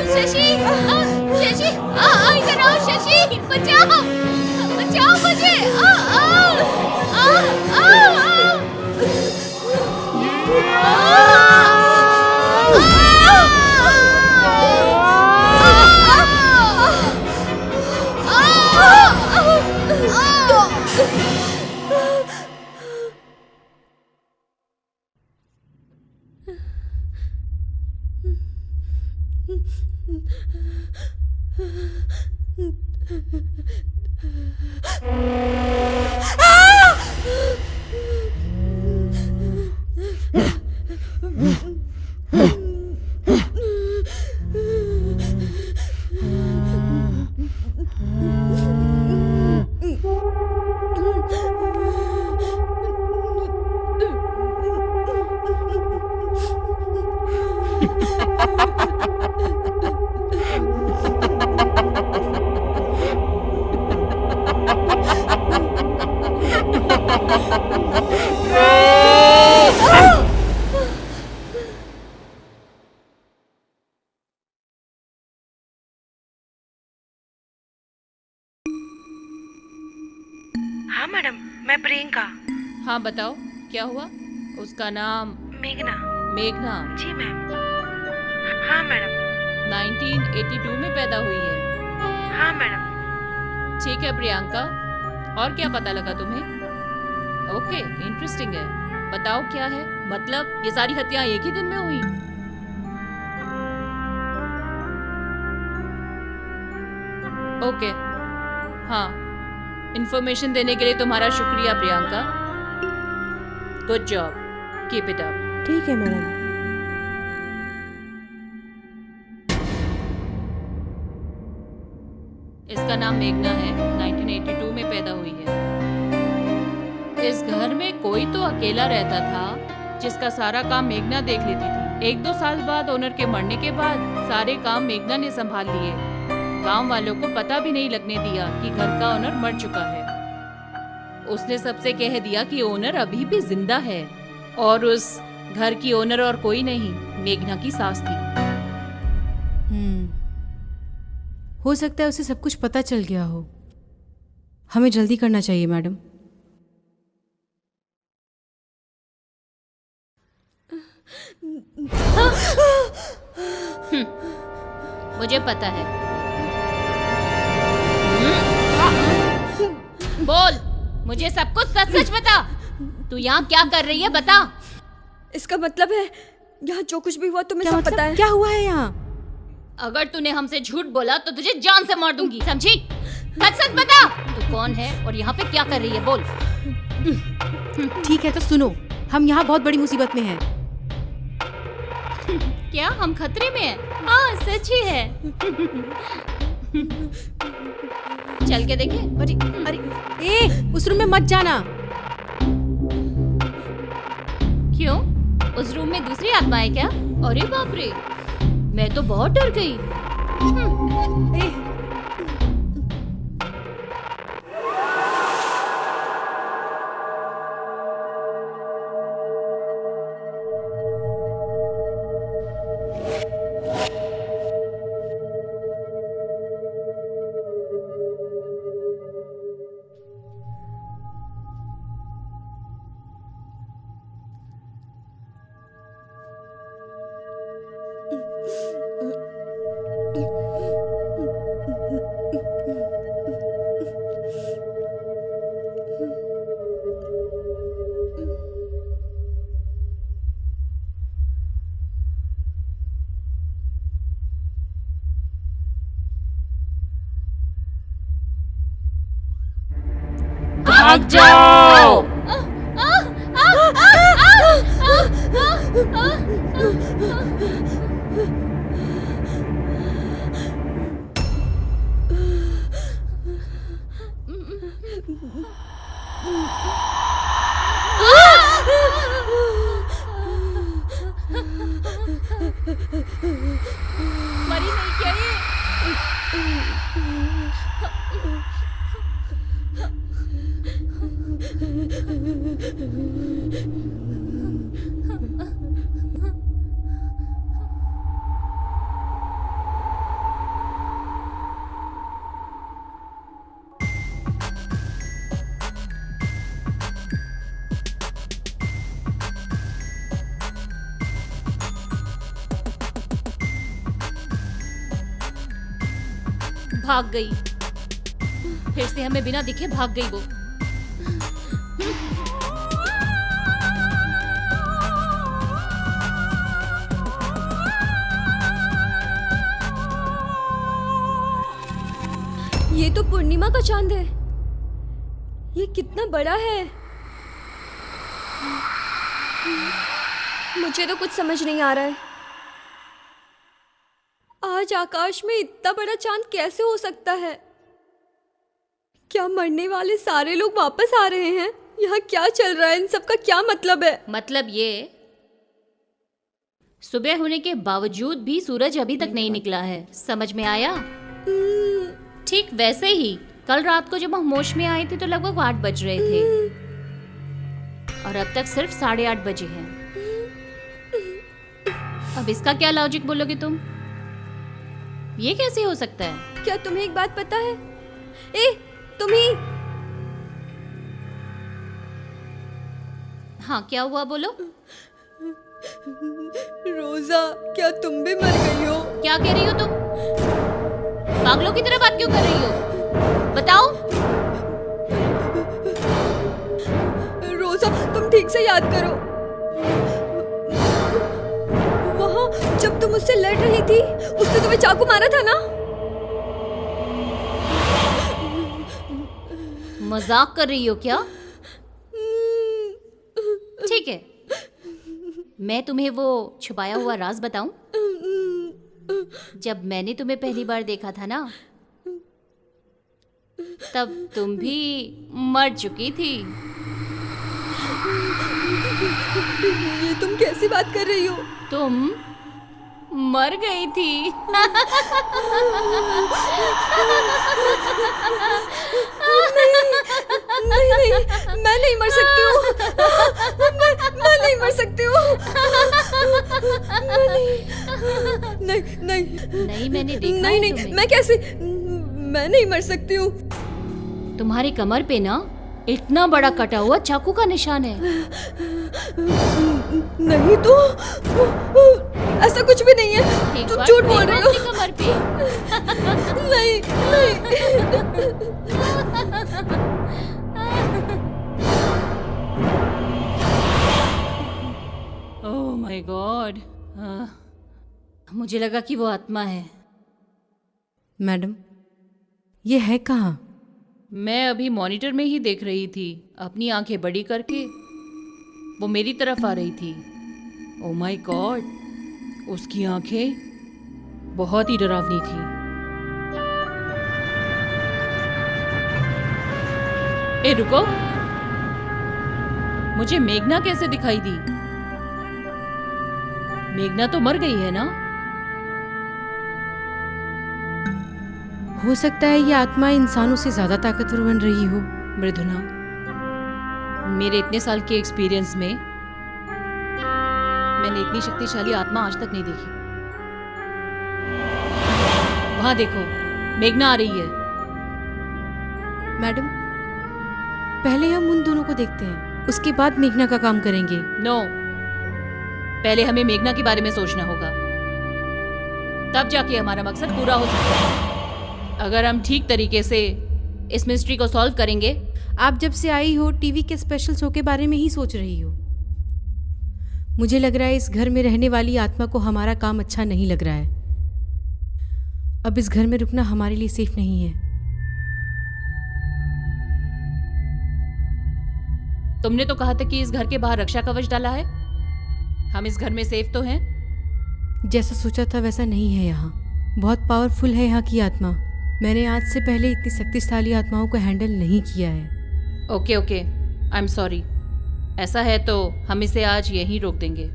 शशि, शशि, इधर आओ शशि, बचाओ, बचाओ मुझे। हाँ मैडम, मैं प्रियंका। हाँ बताओ, क्या हुआ? उसका नाम मेघना। मेघना जी मैम। हाँ मैडम। 1982 में पैदा हुई है। हाँ मैडम। ठीक है प्रियंका, और क्या पता लगा तुम्हें? ओके, इंटरेस्टिंग है। बताओ क्या है? मतलब ये सारी हत्याएं एक ही दिन में हुई? ओके, हाँ, इन्फॉर्मेशन देने के लिए तुम्हारा शुक्रिया Priyanka. Good job, keep it up. ठीक है मैडम। इसका नाम मेघना है, 1982 में पैदा हुई है। इस घर में कोई तो अकेला रहता था जिसका सारा काम मेघना देख लेती थी। 1-2 साल बाद ओनर के मरने के बाद सारे काम मेघना ने संभाल लिए। गांव वालों को पता भी नहीं लगने दिया कि घर का ओनर मर चुका है। उसने सबसे कह दिया कि ओनर अभी भी जिंदा है और उस घर की ओनर और कोई नहीं, मेघना की सास थी। हो सकता है उसे सब कुछ पता चल गया हो। हमें जल्दी करना चाहिए मैडम। मुझे पता है। बोल, मुझे सब कुछ सच सच बता। तू यहाँ क्या कर रही है, बता। इसका मतलब है यहाँ जो कुछ भी हुआ तुम्हें क्या सब पता है? क्या हुआ है यहाँ? अगर तूने हमसे झूठ बोला तो तुझे जान से मार दूंगी, समझी? सच सच बता, तू कौन है और यहाँ पे क्या कर रही है, बोल। ठीक है तो सुनो, हम यहाँ बहुत बड़ी मुसीबत में हैं। क्या हम खतरे में हैं? हाँ सच ही है। चल के देखे। अरे अरे ए, उस रूम में मत जाना। क्यों? उस रूम में दूसरी आत्मा है क्या? अरे बाप रे, मैं तो बहुत डर गई। ए, भाग जाओ। मरी नहीं क्या ये? भाग गई, फिर से हमें बिना दिखे भाग गई वो। ये तो पूर्णिमा का चांद है। ये कितना बड़ा है। मुझे तो कुछ समझ नहीं आ रहा है। आज आकाश में इतना बड़ा चांद कैसे हो सकता है? क्या मरने वाले सारे लोग वापस आ रहे हैं? यहाँ क्या चल रहा है? इन सब का क्या मतलब है? मतलब ये, सुबह होने के बावजूद भी सूरज अभी तक नहीं निकला है। समझ में आया? ठीक वैसे ही कल रात को जब हम होश में आए थे तो लगभग 8 बज रहे थे और अब तक सिर्फ 8:30 बजे हैं। अब इसका क्या लॉजिक बोलोगे तुम? ये कैसे हो सकता है? क्या तुम्हें एक बात पता है? ए, तुम्ही। हाँ क्या हुआ, बोलो। रोजा, क्या तुम भी मर गई हो? क्या कह रही हो तुम? पागलों की तरह बात क्यों कर रही हो? बताओ। रोजा, तुम ठीक से याद करो। वहाँ जब तुम उससे लड़ रही थी, उसने तुम्हें चाकू मारा था ना? मजाक कर रही हो क्या? ठीक है, मैं तुम्हें वो छुपाया हुआ राज बताऊं? जब मैंने तुम्हें पहली बार देखा था ना, तब तुम भी मर चुकी थी। ये तुम कैसी बात कर रही हो? तुम मर गई थी। नहीं नहीं, मैं नहीं मर सकती हूँ। मैं नहीं मर सकती हूँ। नहीं नहीं नहीं। नहीं, मैंने देखा नहीं है नहीं, तुम्हें। मैं कैसे, मैं नहीं मर सकती हूँ। तुम्हारी कमर पे ना इतना बड़ा कटा हुआ चाकू का निशान है। नहीं तो ऐसा कुछ भी नहीं है, एक तुम बार झूठ बोल देखो रही हो। अपनी कमर पे। नहीं नहीं। ओह माय गॉड, मुझे लगा कि वो आत्मा है। मैडम, ये है कहाँ? मैं अभी मॉनिटर में ही देख रही थी, अपनी आंखें बड़ी करके वो मेरी तरफ आ रही थी। ओह माय गॉड, उसकी आंखें बहुत ही डरावनी थी। ए रुको, मुझे मेघना कैसे दिखाई दी? मेघना तो मर गई है ना? हो सकता है ये आत्मा इंसानों से ज्यादा ताकतवर बन रही हो। मृदुला, मेरे इतने साल के एक्सपीरियंस में मैंने इतनी शक्तिशाली आत्मा आज तक नहीं देखी। वहां देखो, मेघना आ रही है। मैडम, पहले हम उन दोनों को देखते हैं, उसके बाद मेघना का काम करेंगे। नो, पहले हमें मेघना के बारे में सोचना होगा, तब जाके हमारा मकसद पूरा हो सकता है। अगर हम ठीक तरीके से इस मिस्ट्री को सॉल्व करेंगे। आप जब से आई हो टीवी के स्पेशल शो के बारे में ही सोच रही हो। मुझे लग रहा है इस घर में रहने वाली आत्मा को हमारा काम अच्छा नहीं लग रहा है। अब इस घर में रुकना हमारे लिए सेफ नहीं है। तुमने तो कहा था कि इस घर के बाहर रक्षा कवच डाला है। हम इस घर में सेफ तो हैं? जैसा सोचा था वैसा नहीं है। यहाँ बहुत पावरफुल है यहाँ की आत्मा। मैंने आज से पहले इतनी शक्तिशाली आत्माओं को हैंडल नहीं किया है। Okay okay, I am sorry. ऐसा है तो हम इसे आज यहीं रोक देंगे।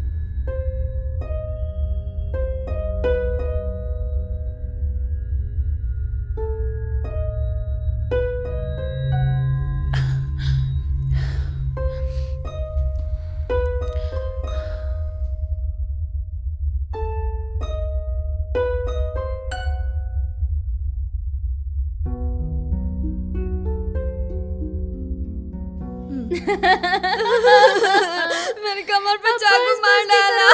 मेरे कमर पे चाकू मार डाला।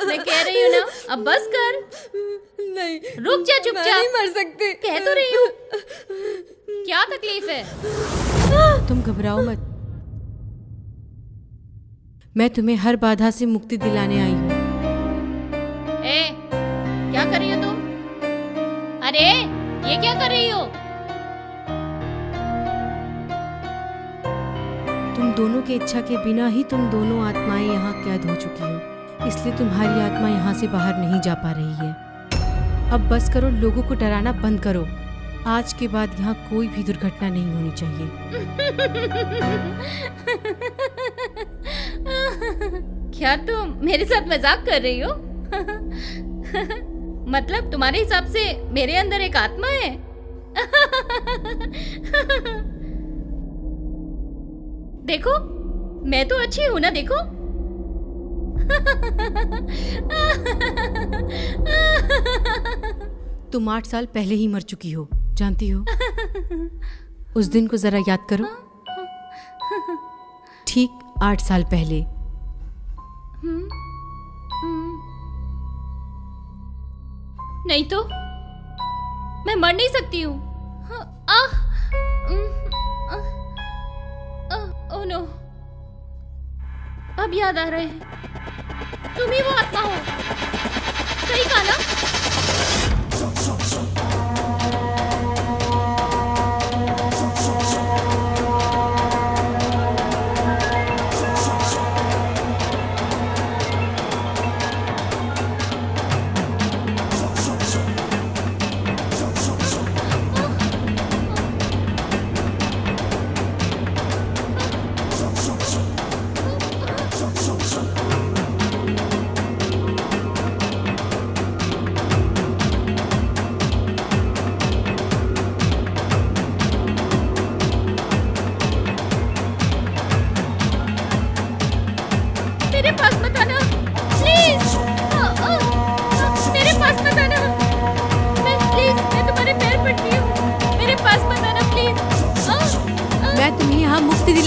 मैं कह रही हूँ ना, अब बस कर। नहीं, रुक जा मैं चुपचाप। नहीं मर सकती। कह तो रही हूँ। क्या तकलीफ है? तुम घबराओ मत। मैं तुम्हें हर बाधा से मुक्ति दिलाने आई हूँ। ए, क्या कर रही हो तुम? अरे, ये क्या कर रही हो? तुम दोनों के इच्छा के बिना ही तुम दोनों आत्माएं यहाँ कैद हो चुकी हो, इसलिए तुम्हारी आत्मा यहाँ से बाहर नहीं जा पा रही है। अब बस करो, लोगों को डराना बंद करो। आज के बाद यहाँ कोई भी दुर्घटना नहीं होनी चाहिए। क्या तुम मेरे साथ मजाक कर रही हो? मतलब तुम्हारे हिसाब से मेरे अंदर एक आत्मा है? देखो, मैं तो अच्छी हूं ना, देखो। तुम 8 साल पहले ही मर चुकी हो, जानती हो? उस दिन को जरा याद करो। ठीक 8 साल पहले। नहीं तो मैं मर नहीं सकती हूँ। ओह नो, अब याद आ रहा है, तुम ही वो आत्मा हो। सही कहा ना?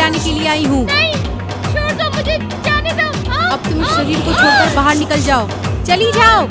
खिलाने के लिए आई हूँ। छोड़ दो मुझे, जाने दो। अब तुम इस शरीर को छोड़कर बाहर निकल जाओ, चली जाओ।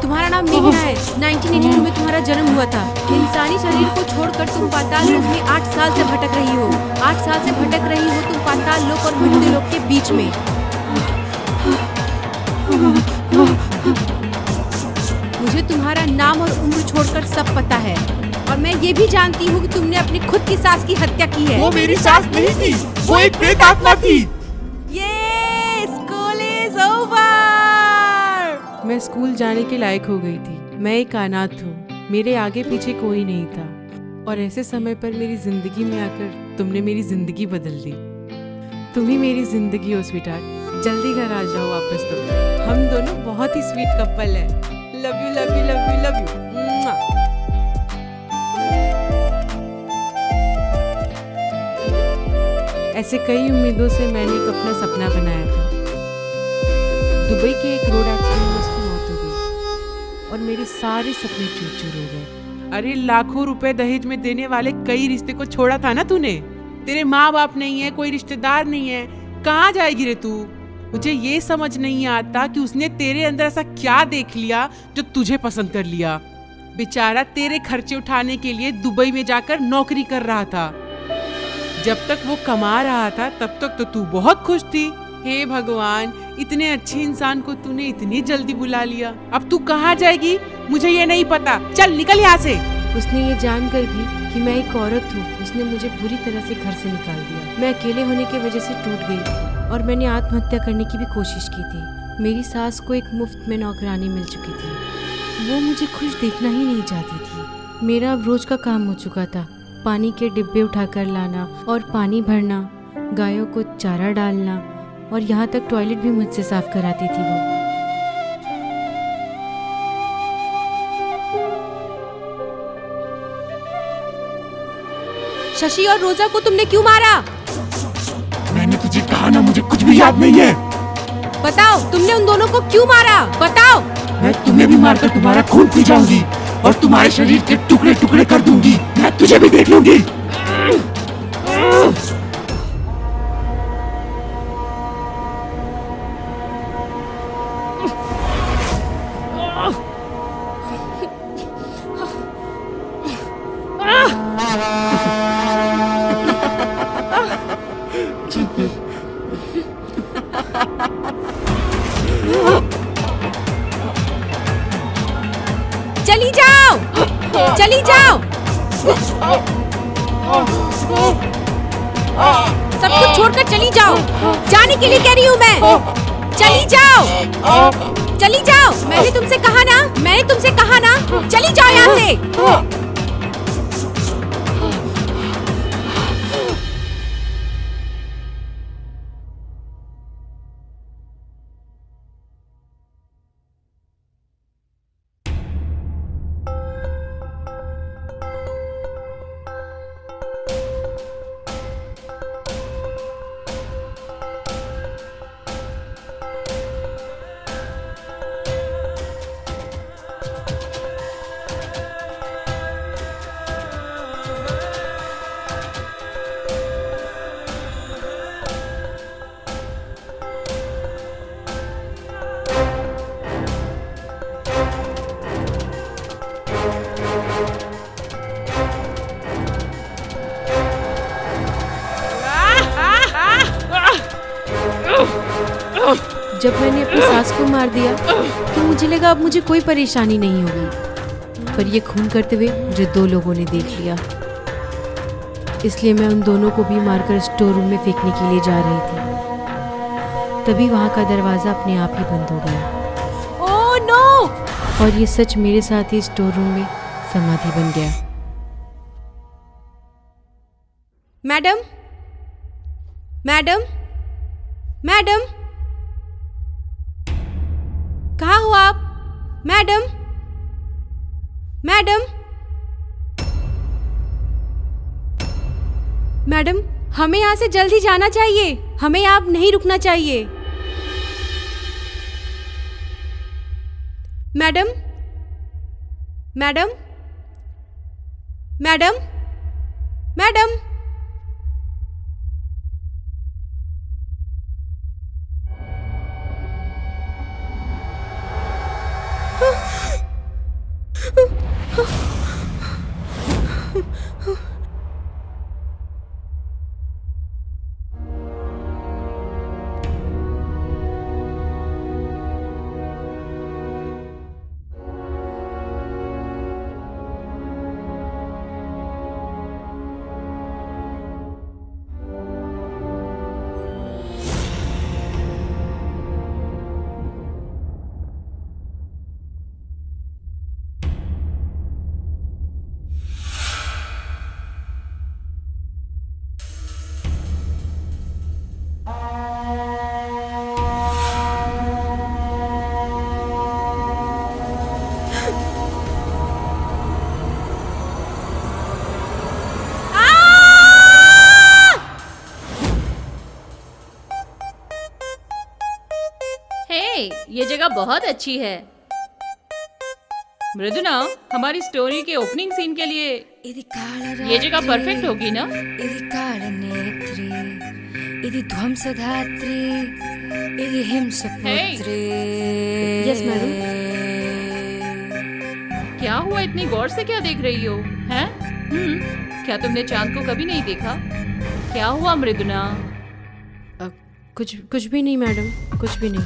तुम्हारा नाम मेघना है। 1982 में तुम्हारा जन्म हुआ था। इंसानी शरीर को छोड़कर तुम पाताल लोक में 8 साल से भटक रही हो। 8 साल से भटक रही हो तुम पाताल लोक और मृत्यु लोक के बीच में। मुझे तुम्हारा नाम और उम्र छोड़कर सब पता है, और मैं ये भी जानती हूँ कि तुमने अपनी खुद की सास की हत्या की है। वो मेरी सास नहीं थी, वो एक प्रेत आत्मा थी। ये स्कूल इज ओवर। मैं स्कूल जाने के लायक हो गई थी। मैं एक अनाथ हूँ, मेरे आगे पीछे कोई नहीं था, और ऐसे समय पर मेरी जिंदगी में आकर तुमने मेरी जिंदगी बदल दी। तुम ही मेरी जिंदगी हो स्वीटहार्ट। जल्दी घर आ जाओ वापस। तुम हम दोनों बहुत ही स्वीट कपल है। Love you love you love you love you. ऐसे कई उम्मीदों से मैंने एक अपना सपना बनाया था। दुबई के एक रोड एक्सीडेंट में उसकी मौत हो गई और मेरे सारे सपने चूर-चूर हो गए। अरे लाखों रुपए दहेज में देने वाले कई रिश्ते को छोड़ा था ना तूने। तेरे माँ बाप नहीं है, कोई रिश्तेदार नहीं है, कहाँ जाएगी रे तू? मुझे ये समझ नहीं आता कि उसने तेरे अंदर ऐसा क्या देख लिया जो तुझे पसंद कर लिया। बेचारा तेरे खर्चे उठाने के लिए दुबई में जाकर नौकरी कर रहा था। जब तक वो कमा रहा था तब तक तो तू बहुत खुश थी। हे भगवान, इतने अच्छे इंसान को तूने इतनी जल्दी बुला लिया। अब तू कहाँ जाएगी मुझे ये नहीं पता। चल निकल यहाँ से। उसने ये जानकर भी कि मैं एक औरत हूँ, उसने मुझे बुरी तरह से घर से निकाल दिया। मैं अकेले होने की वजह से टूट गई थी और मैंने आत्महत्या करने की भी कोशिश की थी। मेरी सास को एक मुफ्त में नौकरानी मिल चुकी थी। वो मुझे खुश देखना ही नहीं चाहती थी। मेरा अब रोज का काम हो चुका था। पानी के डिब्बे उठाकर लाना और पानी भरना, गायों को चारा डालना, और यहाँ तक टॉयलेट भी मुझसे साफ कराती थी वो। शशि और रोजा को तुमने क्यों मारा? मैंने तुझे कहा ना, मुझे कुछ भी याद नहीं है। बताओ, तुमने उन दोनों को क्यों मारा? बताओ। मैं तुम्हें भी मारकर तुम्हारा खून पी जाऊंगी और तुम्हारे शरीर के टुकड़े टुकड़े कर दूंगी। मैं तुझे भी देख लूंगी। चली जाओ, चली जाओ। सब कुछ छोड़कर चली जाओ। जाने के लिए कह रही हूँ मैं। चली जाओ, चली जाओ। मैंने तुमसे कहा ना, मैंने तुमसे कहा ना, चली जाओ यहाँ से। जब मैंने अपनी सास को मार दिया तो मुझे लगा अब मुझे कोई परेशानी नहीं होगी, पर ये खून करते हुए मुझे 2 लोगों ने देख लिया। इसलिए मैं उन दोनों को भी मारकर स्टोर रूम में फेंकने के लिए जा रही थी। तभी वहाँ का दरवाज़ा अपने आप ही बंद हो गया। Oh no! और ये सच मेरे साथ ही स्टोर रूम में समाधि बन गया। मैडम, मैडम, मैडम, कहाँ हो आप? मैडम, मैडम, मैडम, हमें यहाँ से जल्दी जाना चाहिए। हमें यहाँ नहीं रुकना चाहिए। मैडम, मैडम, मैडम, मैडम, ये जगह बहुत अच्छी है। मृदुना, हमारी स्टोरी के ओपनिंग सीन के लिए ये जगह परफेक्ट होगी ना? Yes madam. क्या हुआ, इतनी गौर से क्या देख रही हो? हैं? क्या तुमने चांद को कभी नहीं देखा? क्या हुआ मृदुना? कुछ भी नहीं मैडम, कुछ भी नहीं।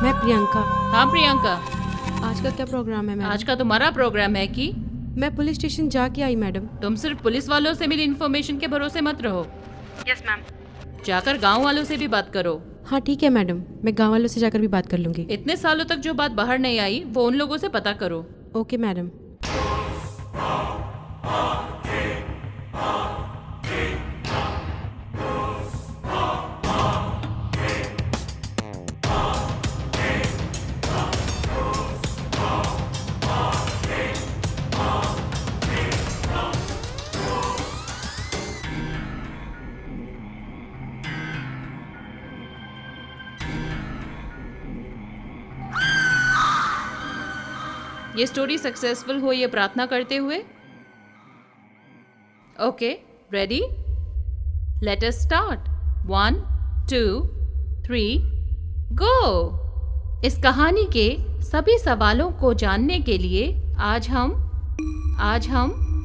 मैं प्रियंका। हाँ प्रियंका, आज का क्या प्रोग्राम है मैडम? आज का तुम्हारा प्रोग्राम है कि मैं पुलिस स्टेशन जाके आई मैडम। तुम सिर्फ पुलिस वालों से मिली इन्फॉर्मेशन के भरोसे मत रहो। Yes ma'am. जाकर गांव वालों से भी बात करो। हाँ ठीक है मैडम, मैं गाँव वालों से जाकर भी बात कर लूँगी। इतने सालों तक जो बात बाहर नहीं आई वो उन लोगों से पता करो। Okay madam. ये स्टोरी सक्सेसफुल हो ये प्रार्थना करते हुए। Okay, ready? Let us start. 1 2 3 गो। इस कहानी के सभी सवालों को जानने के लिए आज हम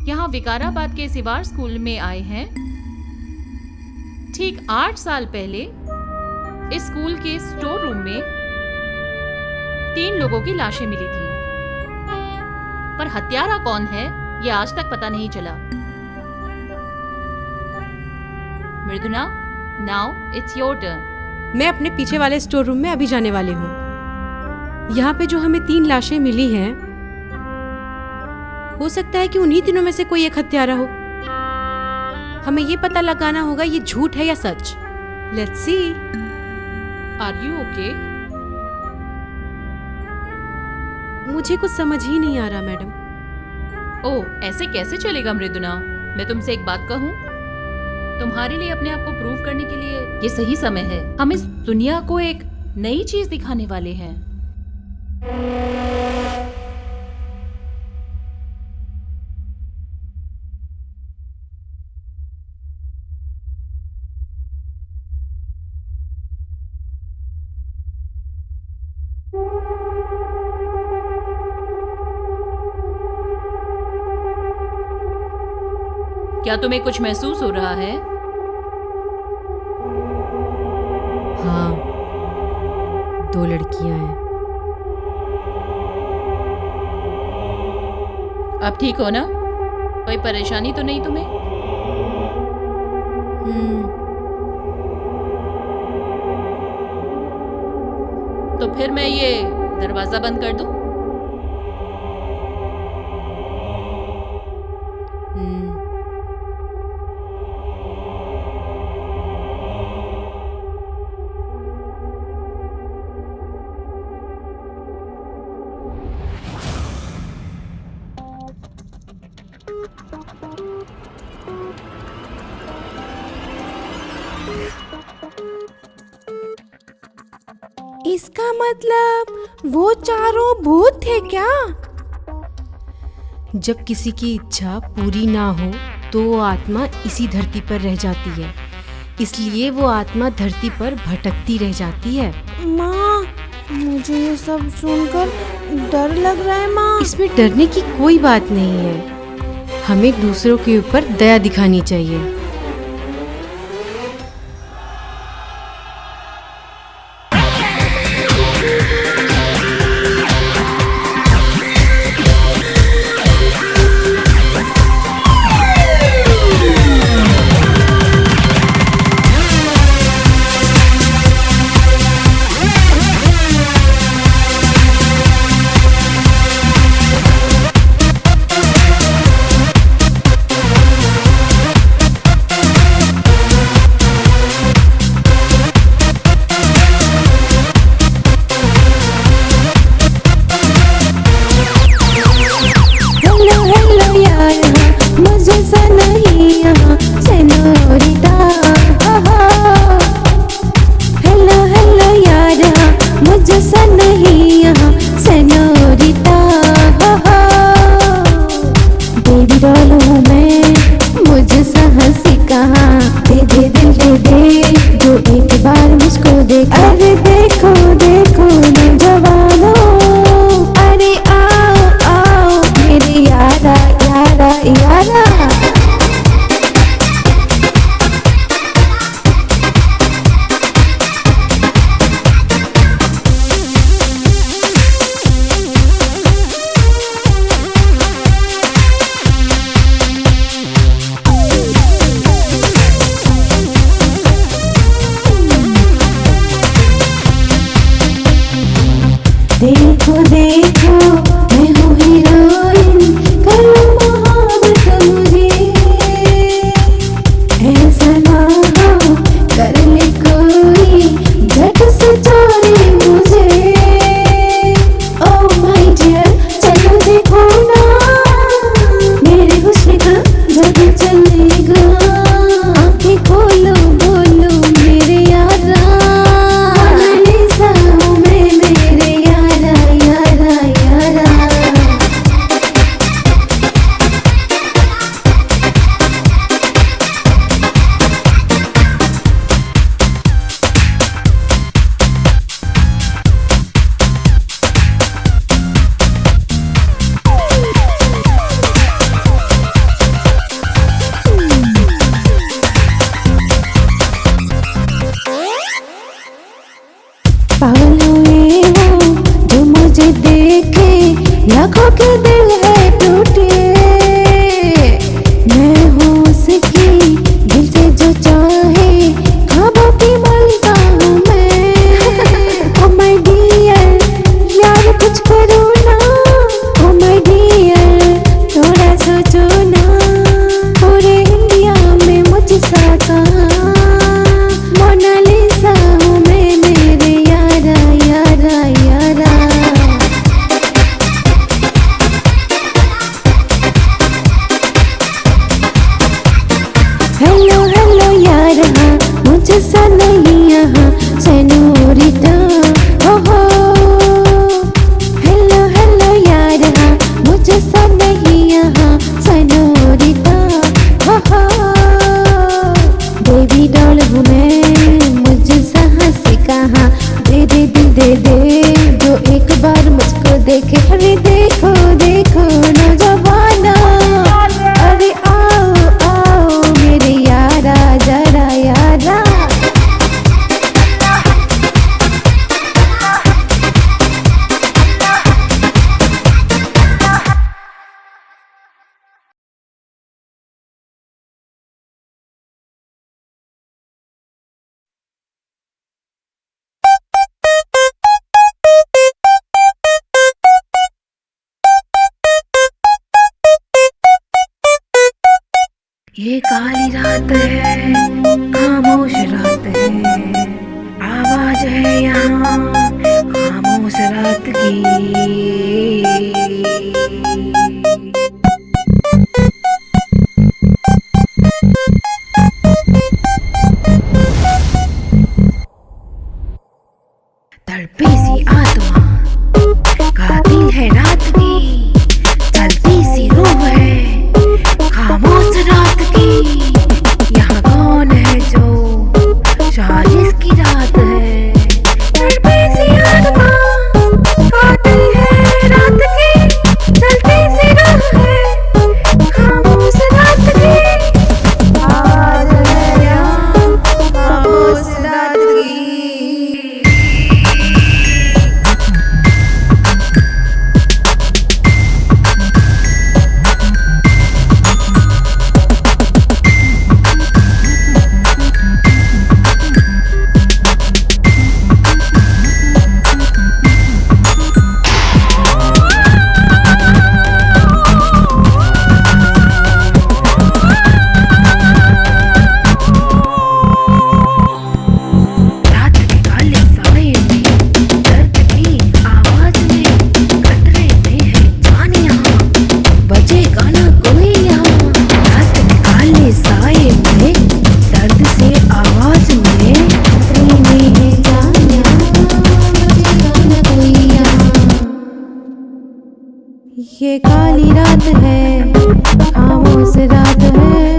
यहाँ विकाराबाद के सिवार स्कूल में आए हैं। ठीक 8 साल पहले इस स्कूल के स्टोर रूम में 3 लोगों की लाशें मिली थी, पर हत्यारा कौन है ये आज तक पता नहीं चला। मृदुना, नाउ इट्स योर टर्न। मैं अपने पीछे वाले स्टोर रूम में अभी जाने वाली हूँ। यहाँ पे जो हमें 3 लाशें मिली हैं, हो सकता है कि उन्हीं तीनों में से कोई एक हत्यारा हो। हमें ये पता लगाना होगा ये झूठ है या सच। Let's see. Are you okay? मुझे कुछ समझ ही नहीं आ रहा मैडम। ओह, ऐसे कैसे चलेगा मृदुना? मैं तुमसे एक बात कहूँ, तुम्हारे लिए अपने आप को प्रूव करने के लिए ये सही समय है। हम इस दुनिया को एक नई चीज दिखाने वाले हैं। क्या तुम्हें कुछ महसूस हो रहा है? हाँ, 2 लड़कियां हैं। अब ठीक हो ना? कोई परेशानी तो नहीं तुम्हें? तो फिर मैं ये दरवाजा बंद कर दूं? इसका मतलब वो चारों भूत थे क्या? जब किसी की इच्छा पूरी ना हो तो वो आत्मा इसी धरती पर रह जाती है, इसलिए वो आत्मा धरती पर भटकती रह जाती है। माँ, मुझे ये सब सुनकर डर लग रहा है माँ। इसमें डरने की कोई बात नहीं है, हमें दूसरों के ऊपर दया दिखानी चाहिए। देखो देखो मैं हूँ हीरोइन, करो मोहब्बत मुझे, ऐसा ना हो कर ले कोई झट से चोरी मुझे। ओह माय डियर चलो देखो ना, मेरे हुस्न का जादू चलेगा। आंखें खोलो बोलो मेरे यारा, मोनालिसा हूँ मैं मेरे यारा यारा यारा। पागल हुए हो जो मुझे देखे, लाखों के दिल है टूटे। मैं हूँ उसकी दिल से जो चाहे, ख्वाबों की मलिका हूँ मैं। ओ माय डियर यार कुछ करो ना, ओ माय डियर थोड़ा सोचो ना। पूरे इंडिया में मुझसा कहाँ, मोनालिसा हूँ मैं मेरे यारा यारा यारा। हेलो हेलो यारा, मुझसा नहीं यहाँ सेनोरिटा। हो हेलो हेलो यारा, मुझसा नहीं यहाँ सेनोरिटा। हो बेबी डॉल हूँ मैं, मुझसा हंसी कहाँ। दे दे दिल दे दे जो एक बार मुझको देखे। अरे देखो देखो नौजवाना, अरे आओ आओ ये काली रात है, खामोश रात है, आवाज है यहाँ खामोश रात की। तड़पी सी आत्मा कातिल है रात की, चलती सी रूह है खामोश रात की। यहाँ कौन है जो साजिश की रात है? तड़पी सी आत्मा कातिल है रात की, चलती सी रूह है खामोश रात की। आज है यहाँ खामोश रात की। रात के काले साए में, दर्द की आवाज में, खतरे में है जान यहाँ, बजेगा ना कोई यहाँ। रात के काले साए में, दर्द से आवाज में, खतरे में है जान यहाँ, बजेगा ना कोई यहाँ। ये काली रात है, खामोश रात है।